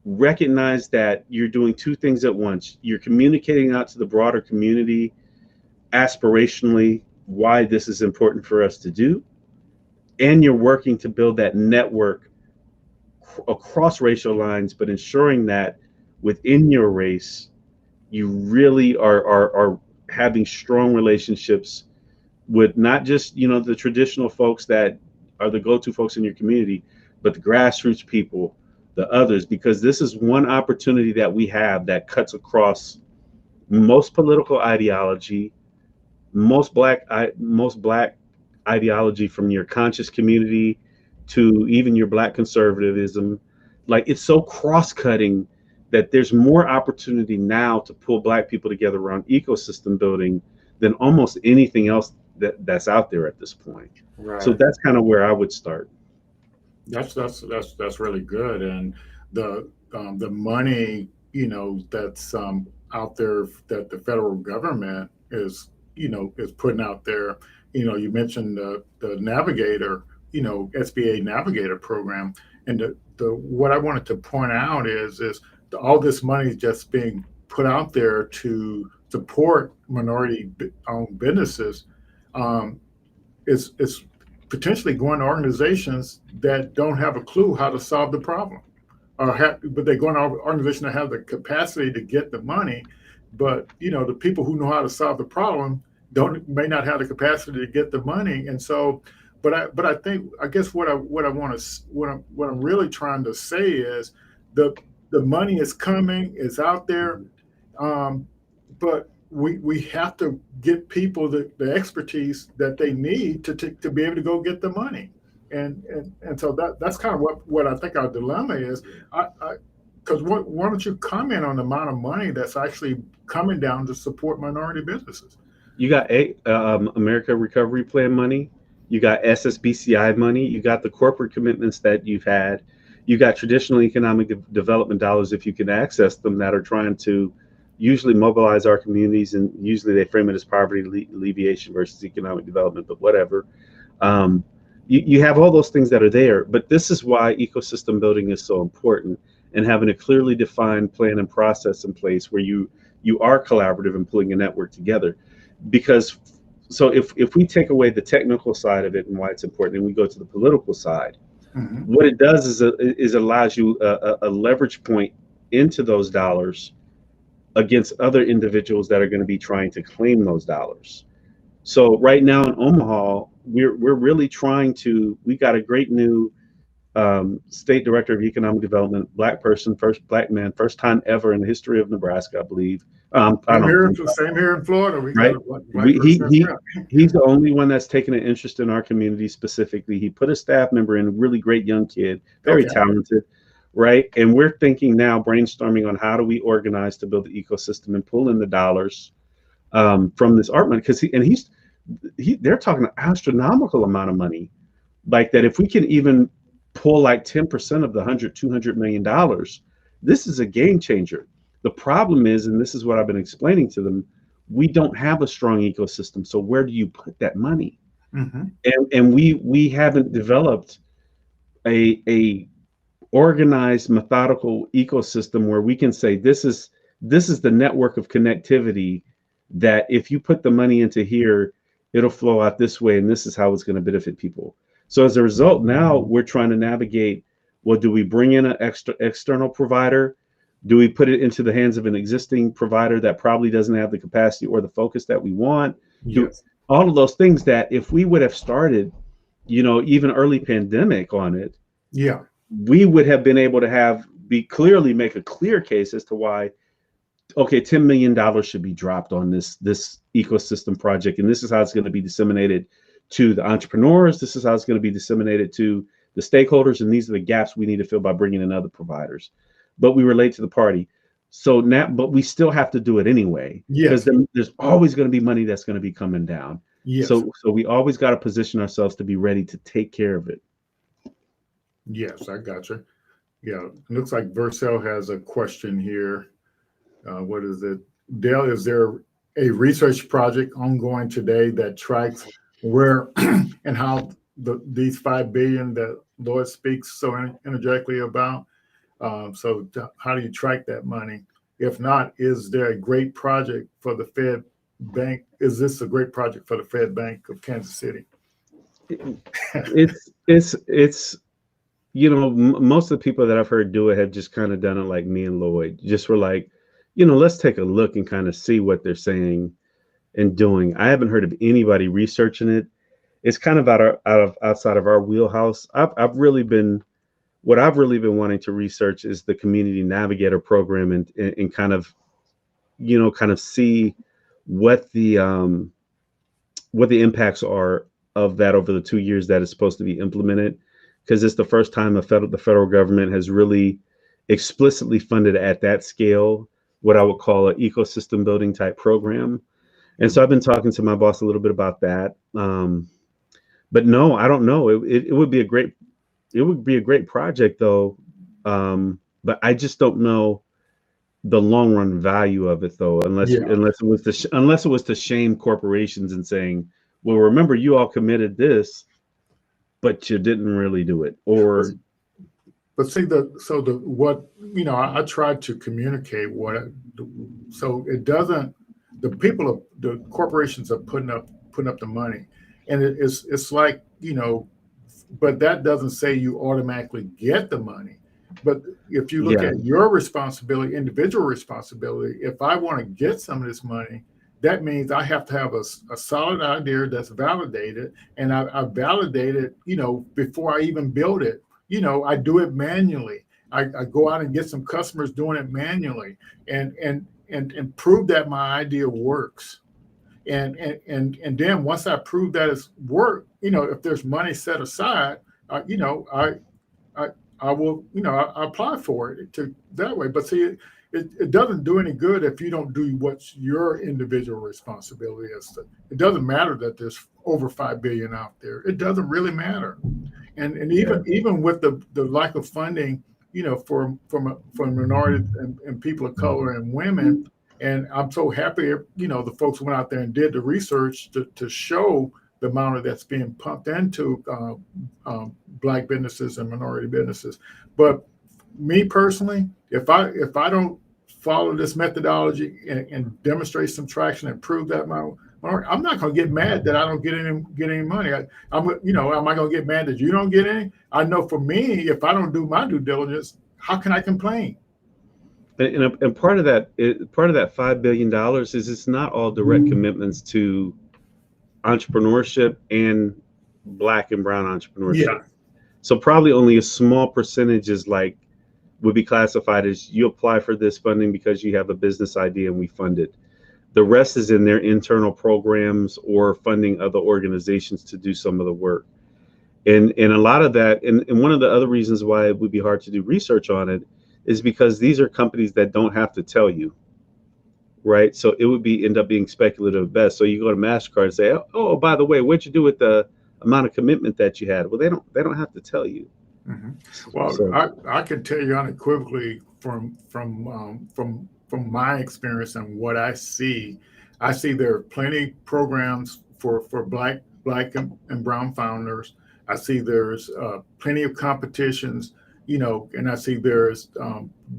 Recognize that you're doing two things at once. You're communicating out to the broader community aspirationally why this is important for us to do, and you're working to build that network across racial lines, but ensuring that within your race, you really are having strong relationships with not just the traditional folks that are the go-to folks in your community, but the grassroots people, the others, because this is one opportunity that we have that cuts across most political ideology, most black ideology, from your conscious community to even your black conservatism. Like, it's so cross-cutting that there's more opportunity now to pull black people together around ecosystem building than almost anything else that's out there at this point. So Right. that's kind of where I would start. That's really good. And the money, that's out there that the federal government is putting out there. You mentioned the Navigator, SBA Navigator program, And the what I wanted to point out is all this money is just being put out there to support minority-owned businesses. Um, is potentially going to organizations that don't have a clue how to solve the problem, but they're going to organizations that have the capacity to get the money, but the people who know how to solve the problem may not have the capacity to get the money, and so. But I guess what I'm really trying to say is the money is coming, is out there, but we have to get people the expertise that they need to be able to go get the money, and so that's kind of what I think our dilemma is. Because why don't you comment on the amount of money that's actually coming down to support minority businesses? You got America Recovery Plan money. You got SSBCI money. You got the corporate commitments that you've had. You got traditional economic development dollars, if you can access them, that are trying to usually mobilize our communities, and usually they frame it as poverty alleviation versus economic development, but whatever. You have all those things that are there, but this is why ecosystem building is so important, and having a clearly defined plan and process in place where you are collaborative and pulling a network together. Because so if we take away the technical side of it and why it's important, and we go to the political side, what it does is allows you a leverage point into those dollars against other individuals that are going to be trying to claim those dollars. So right now in Omaha, we're really trying to. We got a great new state director of economic development, Black person, first Black man, first time ever in the history of Nebraska, I believe. Same here in Florida. We right? got a Black person. He's the only one that's taken an interest in our community specifically. He put a staff member in, a really great young kid, very talented, right? And we're thinking now, brainstorming on how do we organize to build the ecosystem and pull in the dollars from this art money, because they're talking an astronomical amount of money, like that. If we can even pull like 10% of the $200 million, this is a game changer. The problem is, and this is what I've been explaining to them, we don't have a strong ecosystem. So where do you put that money? And we haven't developed a organized, methodical ecosystem where we can say this is the network of connectivity that if you put the money into here, it'll flow out this way, and this is how it's going to benefit people. So as a result, now we're trying to navigate, well, do we bring in an external provider? Do we put it into the hands of an existing provider that probably doesn't have the capacity or the focus that we want? Yes. All of those things that if we would have started, even early pandemic on it, we would have been able to make a clear case as to why, okay, $10 million should be dropped on this ecosystem project. And this is how it's going to be disseminated to the entrepreneurs. This is how it's going to be disseminated to the stakeholders. And these are the gaps we need to fill by bringing in other providers. But we relate to the party. So now, but we still have to do it anyway. Because there's always going to be money that's going to be coming down. So we always got to position ourselves to be ready to take care of it. Yes, I got you. Yeah, it looks like Vercel has a question here. What is it? Dale, is there a research project ongoing today that tracks where and how these $5 billion that Lloyd speaks so energetically about? So how do you track that money? If not, is there a great project for the Fed Bank? Is this a great project for the Fed Bank of Kansas City? It's most of the people that I've heard do it have just kind of done it like me and Lloyd. Just were like, let's take a look and kind of see what they're saying and doing. I haven't heard of anybody researching it. It's kind of outside of our wheelhouse. What I've really been wanting to research is the Community Navigator program and kind of see what the impacts are of that over the 2 years that it's supposed to be implemented, because it's the first time the federal government has really explicitly funded at that scale what I would call an ecosystem building type program. And so I've been talking to my boss a little bit about that. But no, I don't know. It would be a great project though. But I just don't know the long run value of it though, unless it was to shame corporations and saying, well, remember you all committed this, but you didn't really do it. Or But see what I tried to communicate so it doesn't. The corporations are putting up the money, and it's like but that doesn't say you automatically get the money. But if you look Yeah. at your responsibility, individual responsibility, if I want to get some of this money, that means I have to have a solid idea that's validated, and I validate it, before I even build it. I do it manually. I go out and get some customers doing it manually, and prove that my idea works. And then once I prove that it's work, if there's money set aside, I will, I apply for it to that way. But see, it doesn't do any good if you don't do what's your individual responsibility is. It doesn't matter that there's over 5 billion out there. It doesn't really matter. And even with the lack of funding, for minorities and people of color and women. And I'm so happy, the folks went out there and did the research to show the amount of that's being pumped into Black businesses and minority businesses. But me personally, if I don't follow this methodology and demonstrate some traction and prove that I'm not going to get mad that I don't get any money. Am I going to get mad that you don't get any? I know for me, if I don't do my due diligence, how can I complain? And part of that $5 billion is it's not all direct commitments to entrepreneurship and Black and brown entrepreneurship. Yeah. So probably only a small percentage would be classified as you apply for this funding because you have a business idea and we fund it. The rest is in their internal programs or funding other organizations to do some of the work. And a lot of that, and one of the other reasons why it would be hard to do research on it is because these are companies that don't have to tell you, right? So it would end up being speculative at best. So you go to MasterCard and say, oh, by the way, what'd you do with the amount of commitment that you had? Well, they don't have to tell you. Mm-hmm. Well, so, I can tell you unequivocally from my experience and what I see there are plenty of programs for Black and brown founders. I see there's plenty of competitions, and I see there's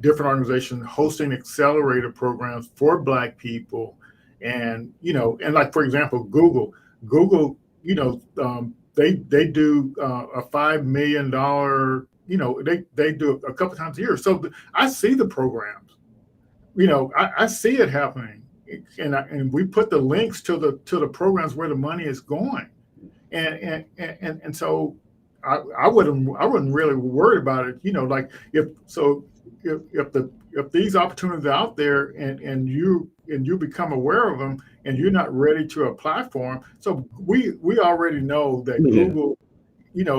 different organizations hosting accelerator programs for Black people. And, and like, for example, Google, they do a $5 million, they do a couple times a year. So I see the programs, I see it happening. And we put the links to the programs where the money is going. And so I wouldn't really worry about it, like if these opportunities are out there and you become aware of them and you're not ready to apply for them. So we already know that Google,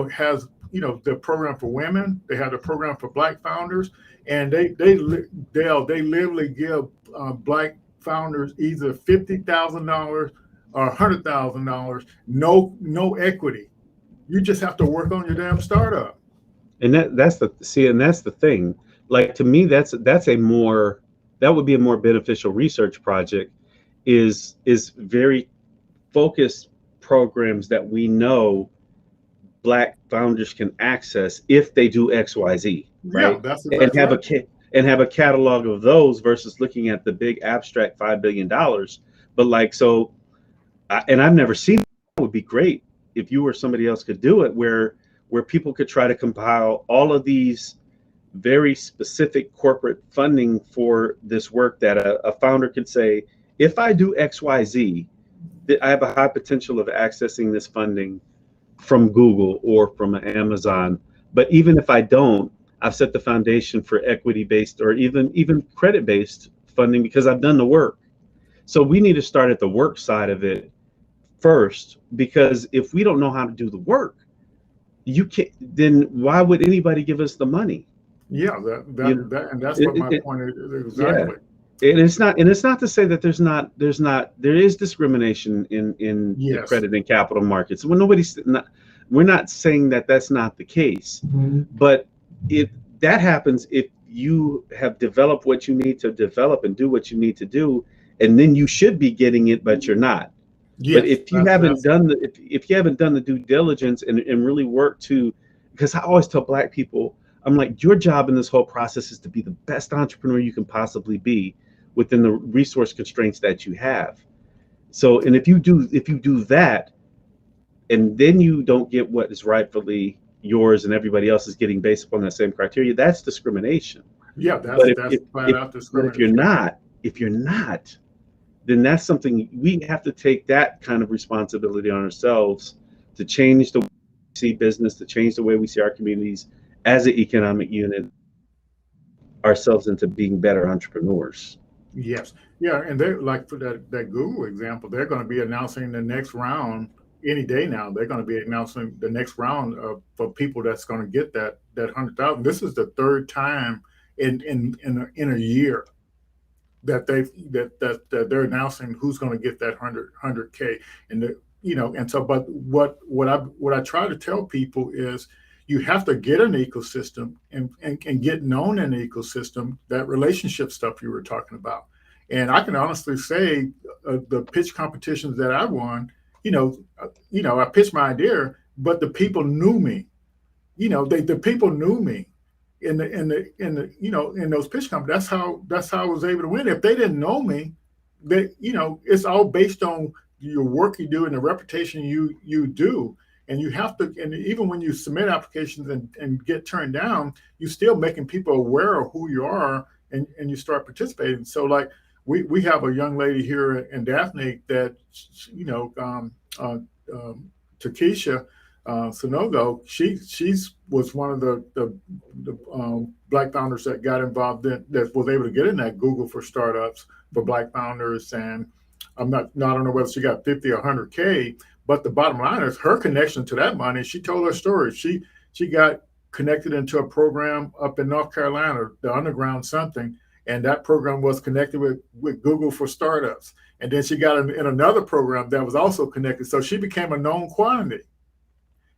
has, the program for women, they have the program for Black founders, and they literally give Black founders either $50,000 or $100,000, no equity. You just have to work on your damn startup. And that's the thing. Like, to me, that would be a more beneficial research project is very focused programs that we know Black founders can access if they do XYZ, right? Yeah, and have a catalog of those versus looking at the big abstract $5 billion. But and I've never seen it. It would be great if you or somebody else could do it, where people could try to compile all of these very specific corporate funding for this work that a founder could say, if I do XYZ, I have a high potential of accessing this funding from Google or from Amazon. But even if I don't, I've set the foundation for equity-based or even credit-based funding because I've done the work. So we need to start at the work side of it first, because if we don't know how to do the work, then why would anybody give us the money? Yeah, and that's what my point is exactly. Yeah. And it's not to say that there is discrimination in the credit and capital markets. Well, we're not saying that that's not the case, but that happens if you have developed what you need to develop and do what you need to do, and then you should be getting it, but you're not. Yes, but if you haven't done the due diligence and really work to, because I always tell Black people, I'm like, your job in this whole process is to be the best entrepreneur you can possibly be within the resource constraints that you have. So, and if you do that, and then you don't get what is rightfully yours and everybody else is getting based upon that same criteria, that's discrimination. Yeah, But that's flat out if you're discrimination. not, then that's something we have to take that kind of responsibility on ourselves to change the way we see business, to change the way we see our communities as an economic unit, ourselves into being better entrepreneurs. Yes. Yeah, and they like for that Google example, they're going to be announcing the next round any day now. They're going to be announcing the next round for people that's going to get that 100,000. This is the third time in a year that they're announcing who's going to get that 100K. And and so, but what I try to tell people is you have to get an ecosystem and get known in the ecosystem, that relationship stuff you were talking about. And I can honestly say the pitch competitions that I won, I pitched my idea, but the people knew me. The people knew me in those pitch competitions. That's how I was able to win. If they didn't know me, it's all based on your work you do and the reputation you do. And you have to, and even when you submit applications and get turned down, you're still making people aware of who you are, and you start participating. So like we have a young lady here in Daphne that, Takesha Sonogo, she's was one of the Black founders that got involved that was able to get in that Google for startups for Black founders. And I don't know whether she got 50 or 100K, but the bottom line is her connection to that money. She told her story. She got connected into a program up in North Carolina, the Underground something, and that program was connected with Google for startups. And then she got in another program that was also connected. So she became a known quantity.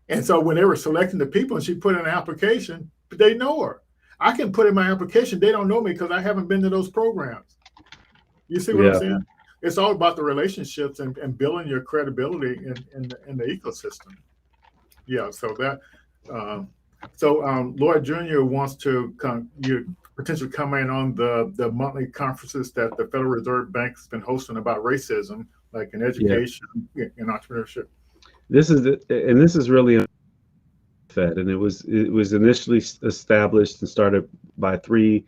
And so when they were selecting the people and she put in an application, they know her. I can put in my application. They don't know me because I haven't been to those programs. You see what I'm saying? It's all about the relationships and building your credibility in the ecosystem. Yeah. So that, Lloyd Jr. wants to potentially comment on the monthly conferences that the Federal Reserve Bank has been hosting about racism, like in education and entrepreneurship. This is really a Fed, and it was initially established and started by three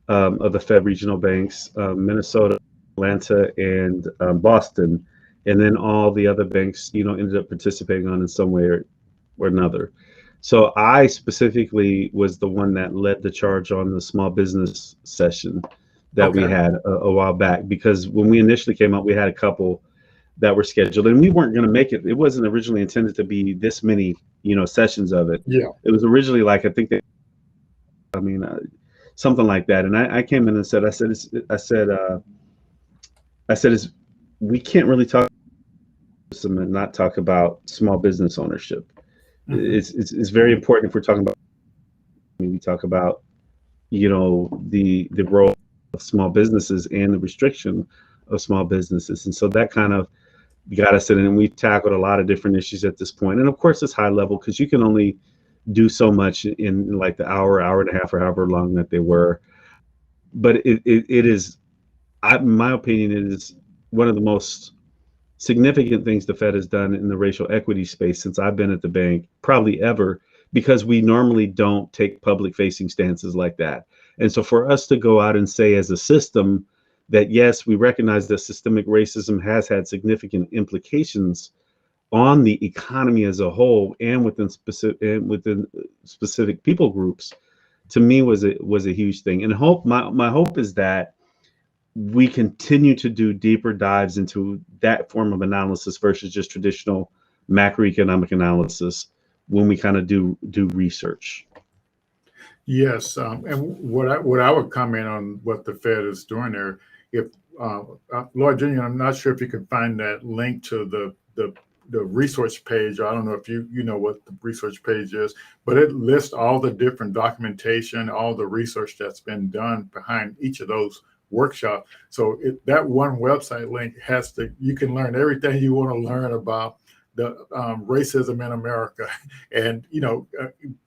of the Fed regional banks, Minnesota, Atlanta, and Boston, and then all the other banks, ended up participating on in some way or another. So I specifically was the one that led the charge on the small business session that we had a while back, because when we initially came out, we had a couple that were scheduled, and we weren't going to make it. It wasn't originally intended to be this many, sessions of it. Yeah. It was originally like, I think something like that. And I came in and said, we can't really talk and not talk about small business ownership. Mm-hmm. It's very important if we're talking about. We talk about, the role of small businesses and the restriction of small businesses, and so that kind of got us in, and we've tackled a lot of different issues at this point. And of course, it's high level because you can only do so much in like the hour and a half, or however long that they were. But it is, in my opinion, it is one of the most significant things the Fed has done in the racial equity space since I've been at the bank, probably ever, because we normally don't take public facing stances like that. And so for us to go out and say as a system that, yes, we recognize that systemic racism has had significant implications on the economy as a whole and within specific people groups, to me was a huge thing. And my hope is that we continue to do deeper dives into that form of analysis versus just traditional macroeconomic analysis when we kind of do research. Yes, and what I would comment on what the Fed is doing there, if Lloyd Jr., I'm not sure if you can find that link to the research page. I don't know if you know what the research page is, but it lists all the different documentation, all the research that's been done behind each of those workshops. So that one website link you can learn everything you want to learn about racism in America, and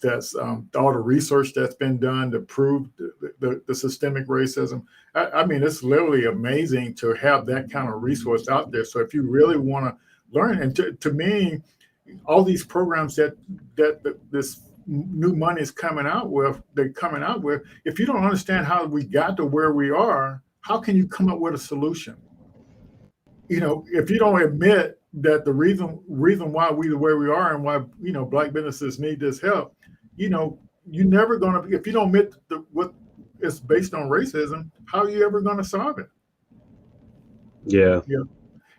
that's all the research that's been done to prove the systemic racism. I mean, it's literally amazing to have that kind of resource out there. So if you really want to learn, and to me, all these programs that this new money is coming out with, if you don't understand how we got to where we are, how can you come up with a solution? If you don't admit that the reason why we where we are and why Black businesses need this help, you're never going to. If you don't admit what is based on racism, how are you ever going to solve it? Yeah.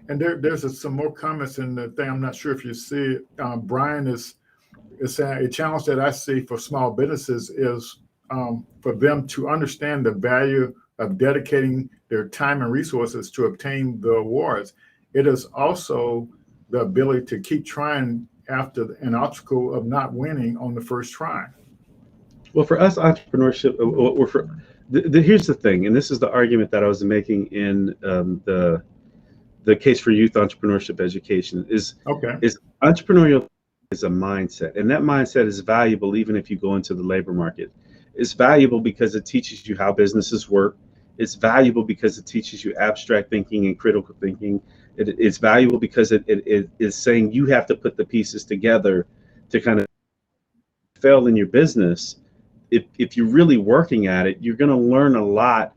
And there's some more comments in the thing. I'm not sure if you see it. Brian is saying a challenge that I see for small businesses is for them to understand the value of dedicating their time and resources to obtain the awards. It is also the ability to keep trying after an obstacle of not winning on the first try. Well, for us, entrepreneurship, here's the thing, and this is the argument that I was making in the case for youth entrepreneurship education is entrepreneurial is a mindset, and that mindset is valuable even if you go into the labor market. It's valuable because it teaches you how businesses work. It's valuable because it teaches you abstract thinking and critical thinking. It's valuable because it is saying you have to put the pieces together to kind of fail in your business. If you're really working at it, you're going to learn a lot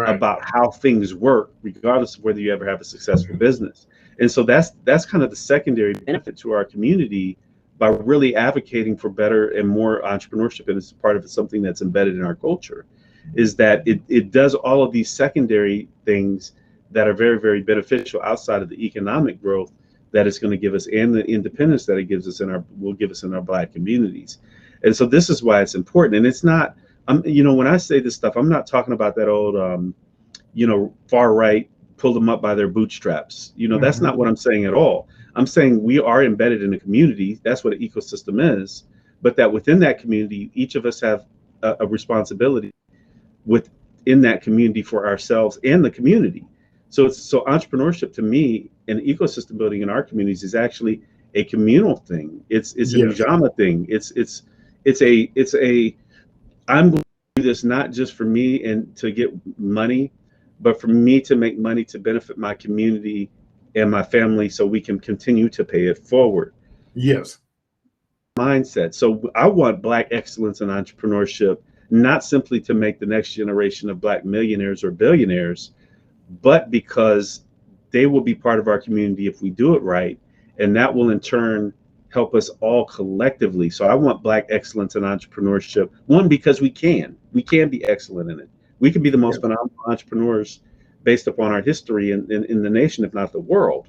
about how things work, regardless of whether you ever have a successful business. And so that's kind of the secondary benefit to our community by really advocating for better and more entrepreneurship. And it's part of something that's embedded in our culture, is that it does all of these secondary things that are very, very beneficial outside of the economic growth that it's going to give us and the independence that it gives us will give us in our Black communities. And so this is why it's important. And it's not, when I say this stuff, I'm not talking about that old, far right, pull them up by their bootstraps. That's not what I'm saying at all. I'm saying we are embedded in a community. That's what an ecosystem is. But that within that community, each of us have a responsibility within that community for ourselves and the community. So entrepreneurship to me and ecosystem building in our communities is actually a communal thing. It's an Ujama thing. It's a I'm going to do this not just for me and to get money, but for me to make money to benefit my community and my family so we can continue to pay it forward. Yes. Mindset. So I want Black excellence in entrepreneurship, not simply to make the next generation of Black millionaires or billionaires, but because they will be part of our community if we do it right. And that will in turn help us all collectively. So I want Black excellence in entrepreneurship. One, because we can be excellent in it. We can be the most phenomenal entrepreneurs based upon our history in the nation, if not the world.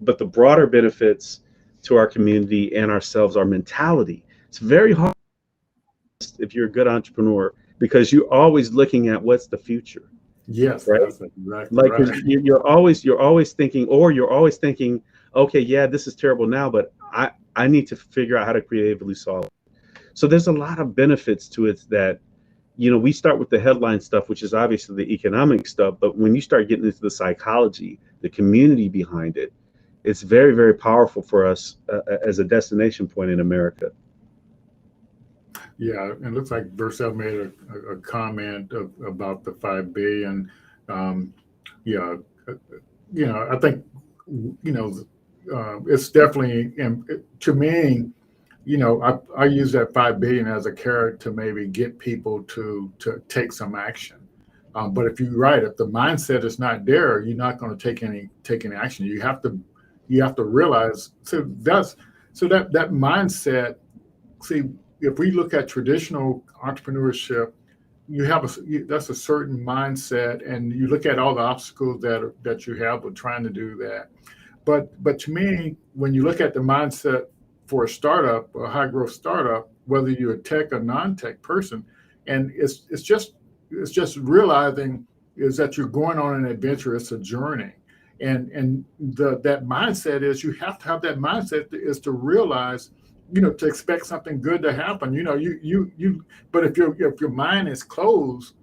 But the broader benefits to our community and ourselves, our mentality. It's very hard if you're a good entrepreneur because you're always looking at what's the future. Yes, right. That's exactly right. You're always thinking, okay, yeah, this is terrible now, but I need to figure out how to creatively solve it. So there's a lot of benefits to it that, we start with the headline stuff, which is obviously the economic stuff. But when you start getting into the psychology, the community behind it, it's very, very powerful for us as a destination point in America. Yeah, and it looks like Vercel made a comment about the $5 billion. I think it's definitely, to me, I use that $5 billion as a carrot to maybe get people to take some action. But if you're right, if the mindset is not there, you're not going to take any action. You have to realize that mindset. See, if we look at traditional entrepreneurship, that's a certain mindset, and you look at all the obstacles that you have with trying to do that. But to me, when you look at the mindset for a startup, a high growth startup, whether you're a tech or non-tech person, and it's just realizing is that you're going on an adventure. It's a journey, and that mindset is you have to have that mindset is to realize, to expect something good to happen. But if your mind is closed,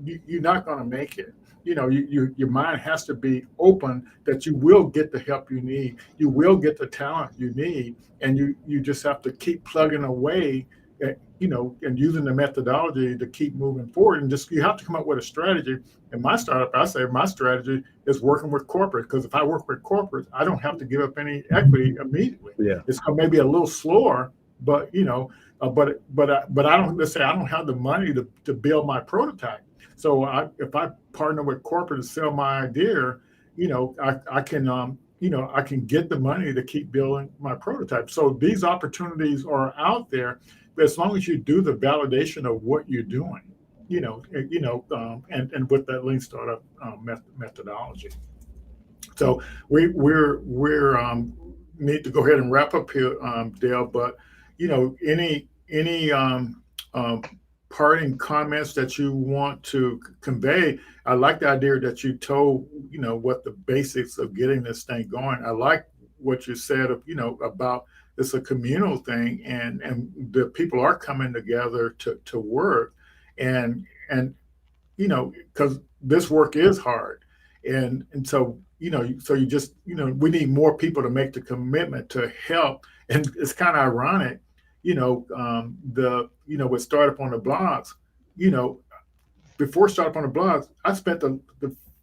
you're not going to make it. your mind has to be open that you will get the help you need. You will get the talent you need, and you just have to keep plugging away, and using the methodology to keep moving forward. And just you have to come up with a strategy. In my startup, I say my strategy is working with corporate, because if I work with corporate, I don't have to give up any equity immediately. Yeah. It's maybe a little slower, but but I don't. Let's say I don't have the money to build my prototype. So if I partner with corporate to sell my idea, I can I can get the money to keep building my prototype. So these opportunities are out there, but as long as you do the validation of what you're doing, and with that lean startup methodology. So we're need to go ahead and wrap up here, Dale. But any parting comments that you want to convey? I like the idea that you told what the basics of getting this thing going. I like what you said about it's a communal thing, and the people are coming together to work, and because this work is hard, and so so you just we need more people to make the commitment to help. And it's kind of ironic, with Startup on the Blocks, before Startup on the Blocks, I spent the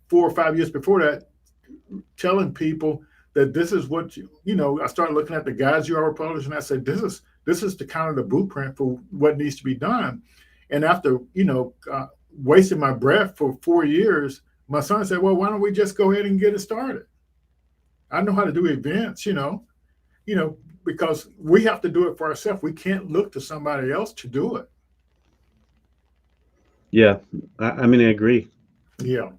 4 or 5 years before that telling people that this is what I started looking at the guides you are publishing, and I said, this is the kind of the blueprint for what needs to be done. And after, wasting my breath for 4 years, my son said, well, why don't we just go ahead and get it started? I know how to do events, because we have to do it for ourselves. We can't look to somebody else to do it. Yeah, I mean, I agree. Yeah.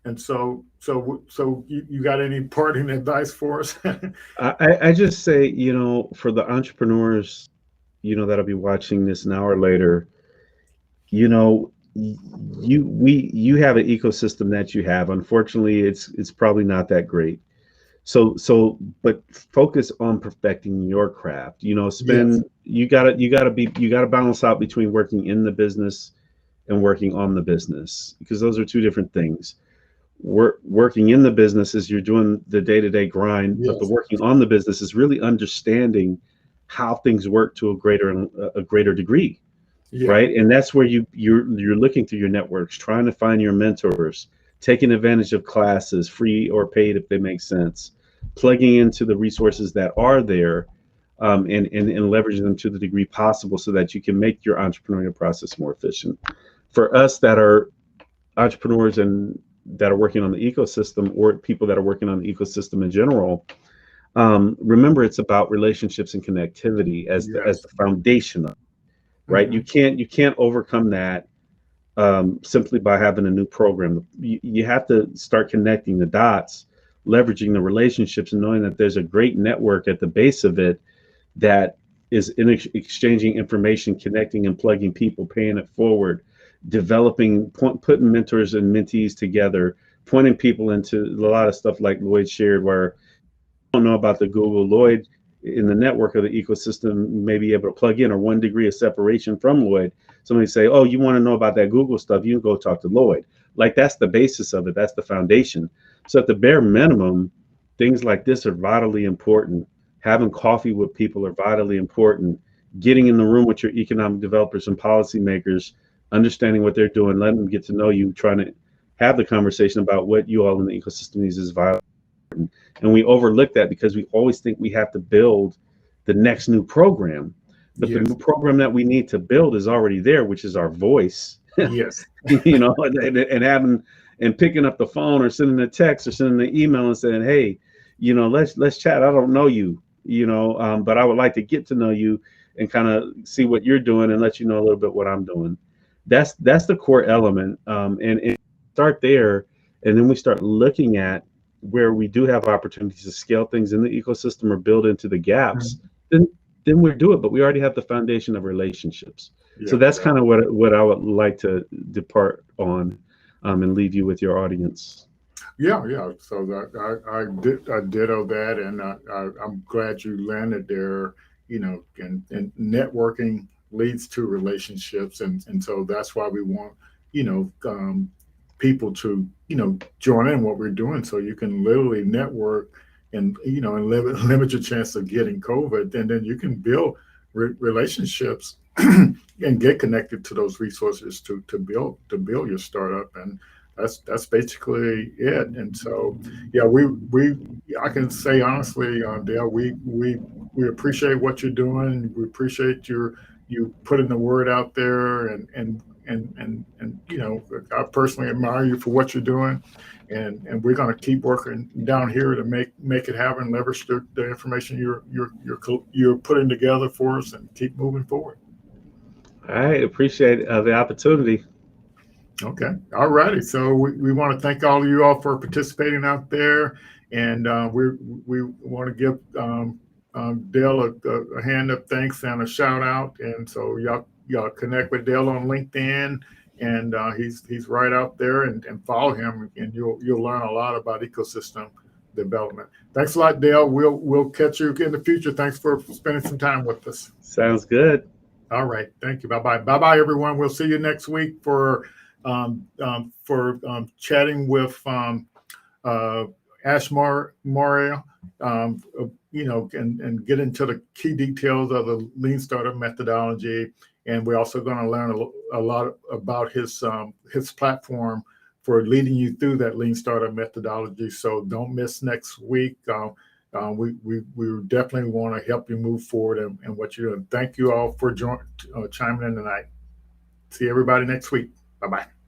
And so you got any parting advice for us? I just say, for the entrepreneurs, that'll be watching this an hour later, you have an ecosystem that you have. Unfortunately, it's probably not that great. But focus on perfecting your craft. Yes. You gotta balance out between working in the business and working on the business, because those are two different things. Working in the business is you're doing the day-to-day grind, Yes. but the working on the business is really understanding how things work to a greater degree. Yeah. Right? And that's where you're looking through your networks, trying to find your mentors, taking advantage of classes, free or paid if they make sense, plugging into the resources that are there, and leveraging them to the degree possible so that you can make your entrepreneurial process more efficient. For us that are entrepreneurs and that are working on the ecosystem, or people that are working on the ecosystem in general, remember it's about relationships and connectivity as the foundation of it, right? Mm-hmm. You can't overcome that simply by having a new program. You have to start connecting the dots, leveraging the relationships, and knowing that there's a great network at the base of it that is exchanging information, connecting and plugging people, paying it forward, developing, putting mentors and mentees together, pointing people into a lot of stuff like Lloyd shared, where you don't know about the Google. Lloyd in the network of the ecosystem may be able to plug in, or 1 degree of separation from Lloyd. Somebody say, oh, you want to know about that Google stuff, you can go talk to Lloyd. Like, that's the basis of it. That's the foundation. So at the bare minimum, things like this are vitally important. Having coffee with people are vitally important. Getting in the room with your economic developers and policymakers, understanding what they're doing, letting them get to know you, trying to have the conversation about what you all in the ecosystem needs is vitally important. And we overlook that because we always think we have to build the next new program. But Yes. the new program that we need to build is already there, which is our voice. Yes. and having and picking up the phone or sending a text or sending an email and saying, hey, let's chat. I don't know you, but I would like to get to know you and kind of see what you're doing and let you know a little bit what I'm doing. That's the core element. And start there. And then we start looking at where we do have opportunities to scale things in the ecosystem or build into the gaps. Mm-hmm. Then we do it, but we already have the foundation of relationships. Yeah, so that's kind of what I would like to depart on, and leave you with your audience. Yeah. So I ditto that, and I'm glad you landed there. And networking leads to relationships, and so that's why we want people to, join in what we're doing, so you can literally network and, and limit your chance of getting COVID. And then you can build relationships and get connected to those resources to build your startup. And that's basically it. And so, yeah, I can say honestly, Dale, we appreciate what you're doing. We appreciate you putting the word out there, and I personally admire you for what you're doing, and we're going to keep working down here to make it happen. Leverage the information you're putting together for us, and keep moving forward. All right, appreciate the opportunity. Okay, all righty. So we want to thank all of you all for participating out there, and we want to give Dale a hand of thanks and a shout out. And so y'all connect with Dale on LinkedIn, and he's right out there, and follow him, and you'll learn a lot about ecosystem development. Thanks a lot, Dale. We'll catch you in the future. Thanks for spending some time with us. Sounds good. All right, thank you. Bye, everyone. We'll see you next week for chatting with Ash Maria, and get into the key details of the Lean Startup methodology. And we're also going to learn a lot about his platform for leading you through that Lean Startup methodology. So don't miss next week. We definitely want to help you move forward and what you're doing. Thank you all for chiming in tonight. See everybody next week. Bye-bye.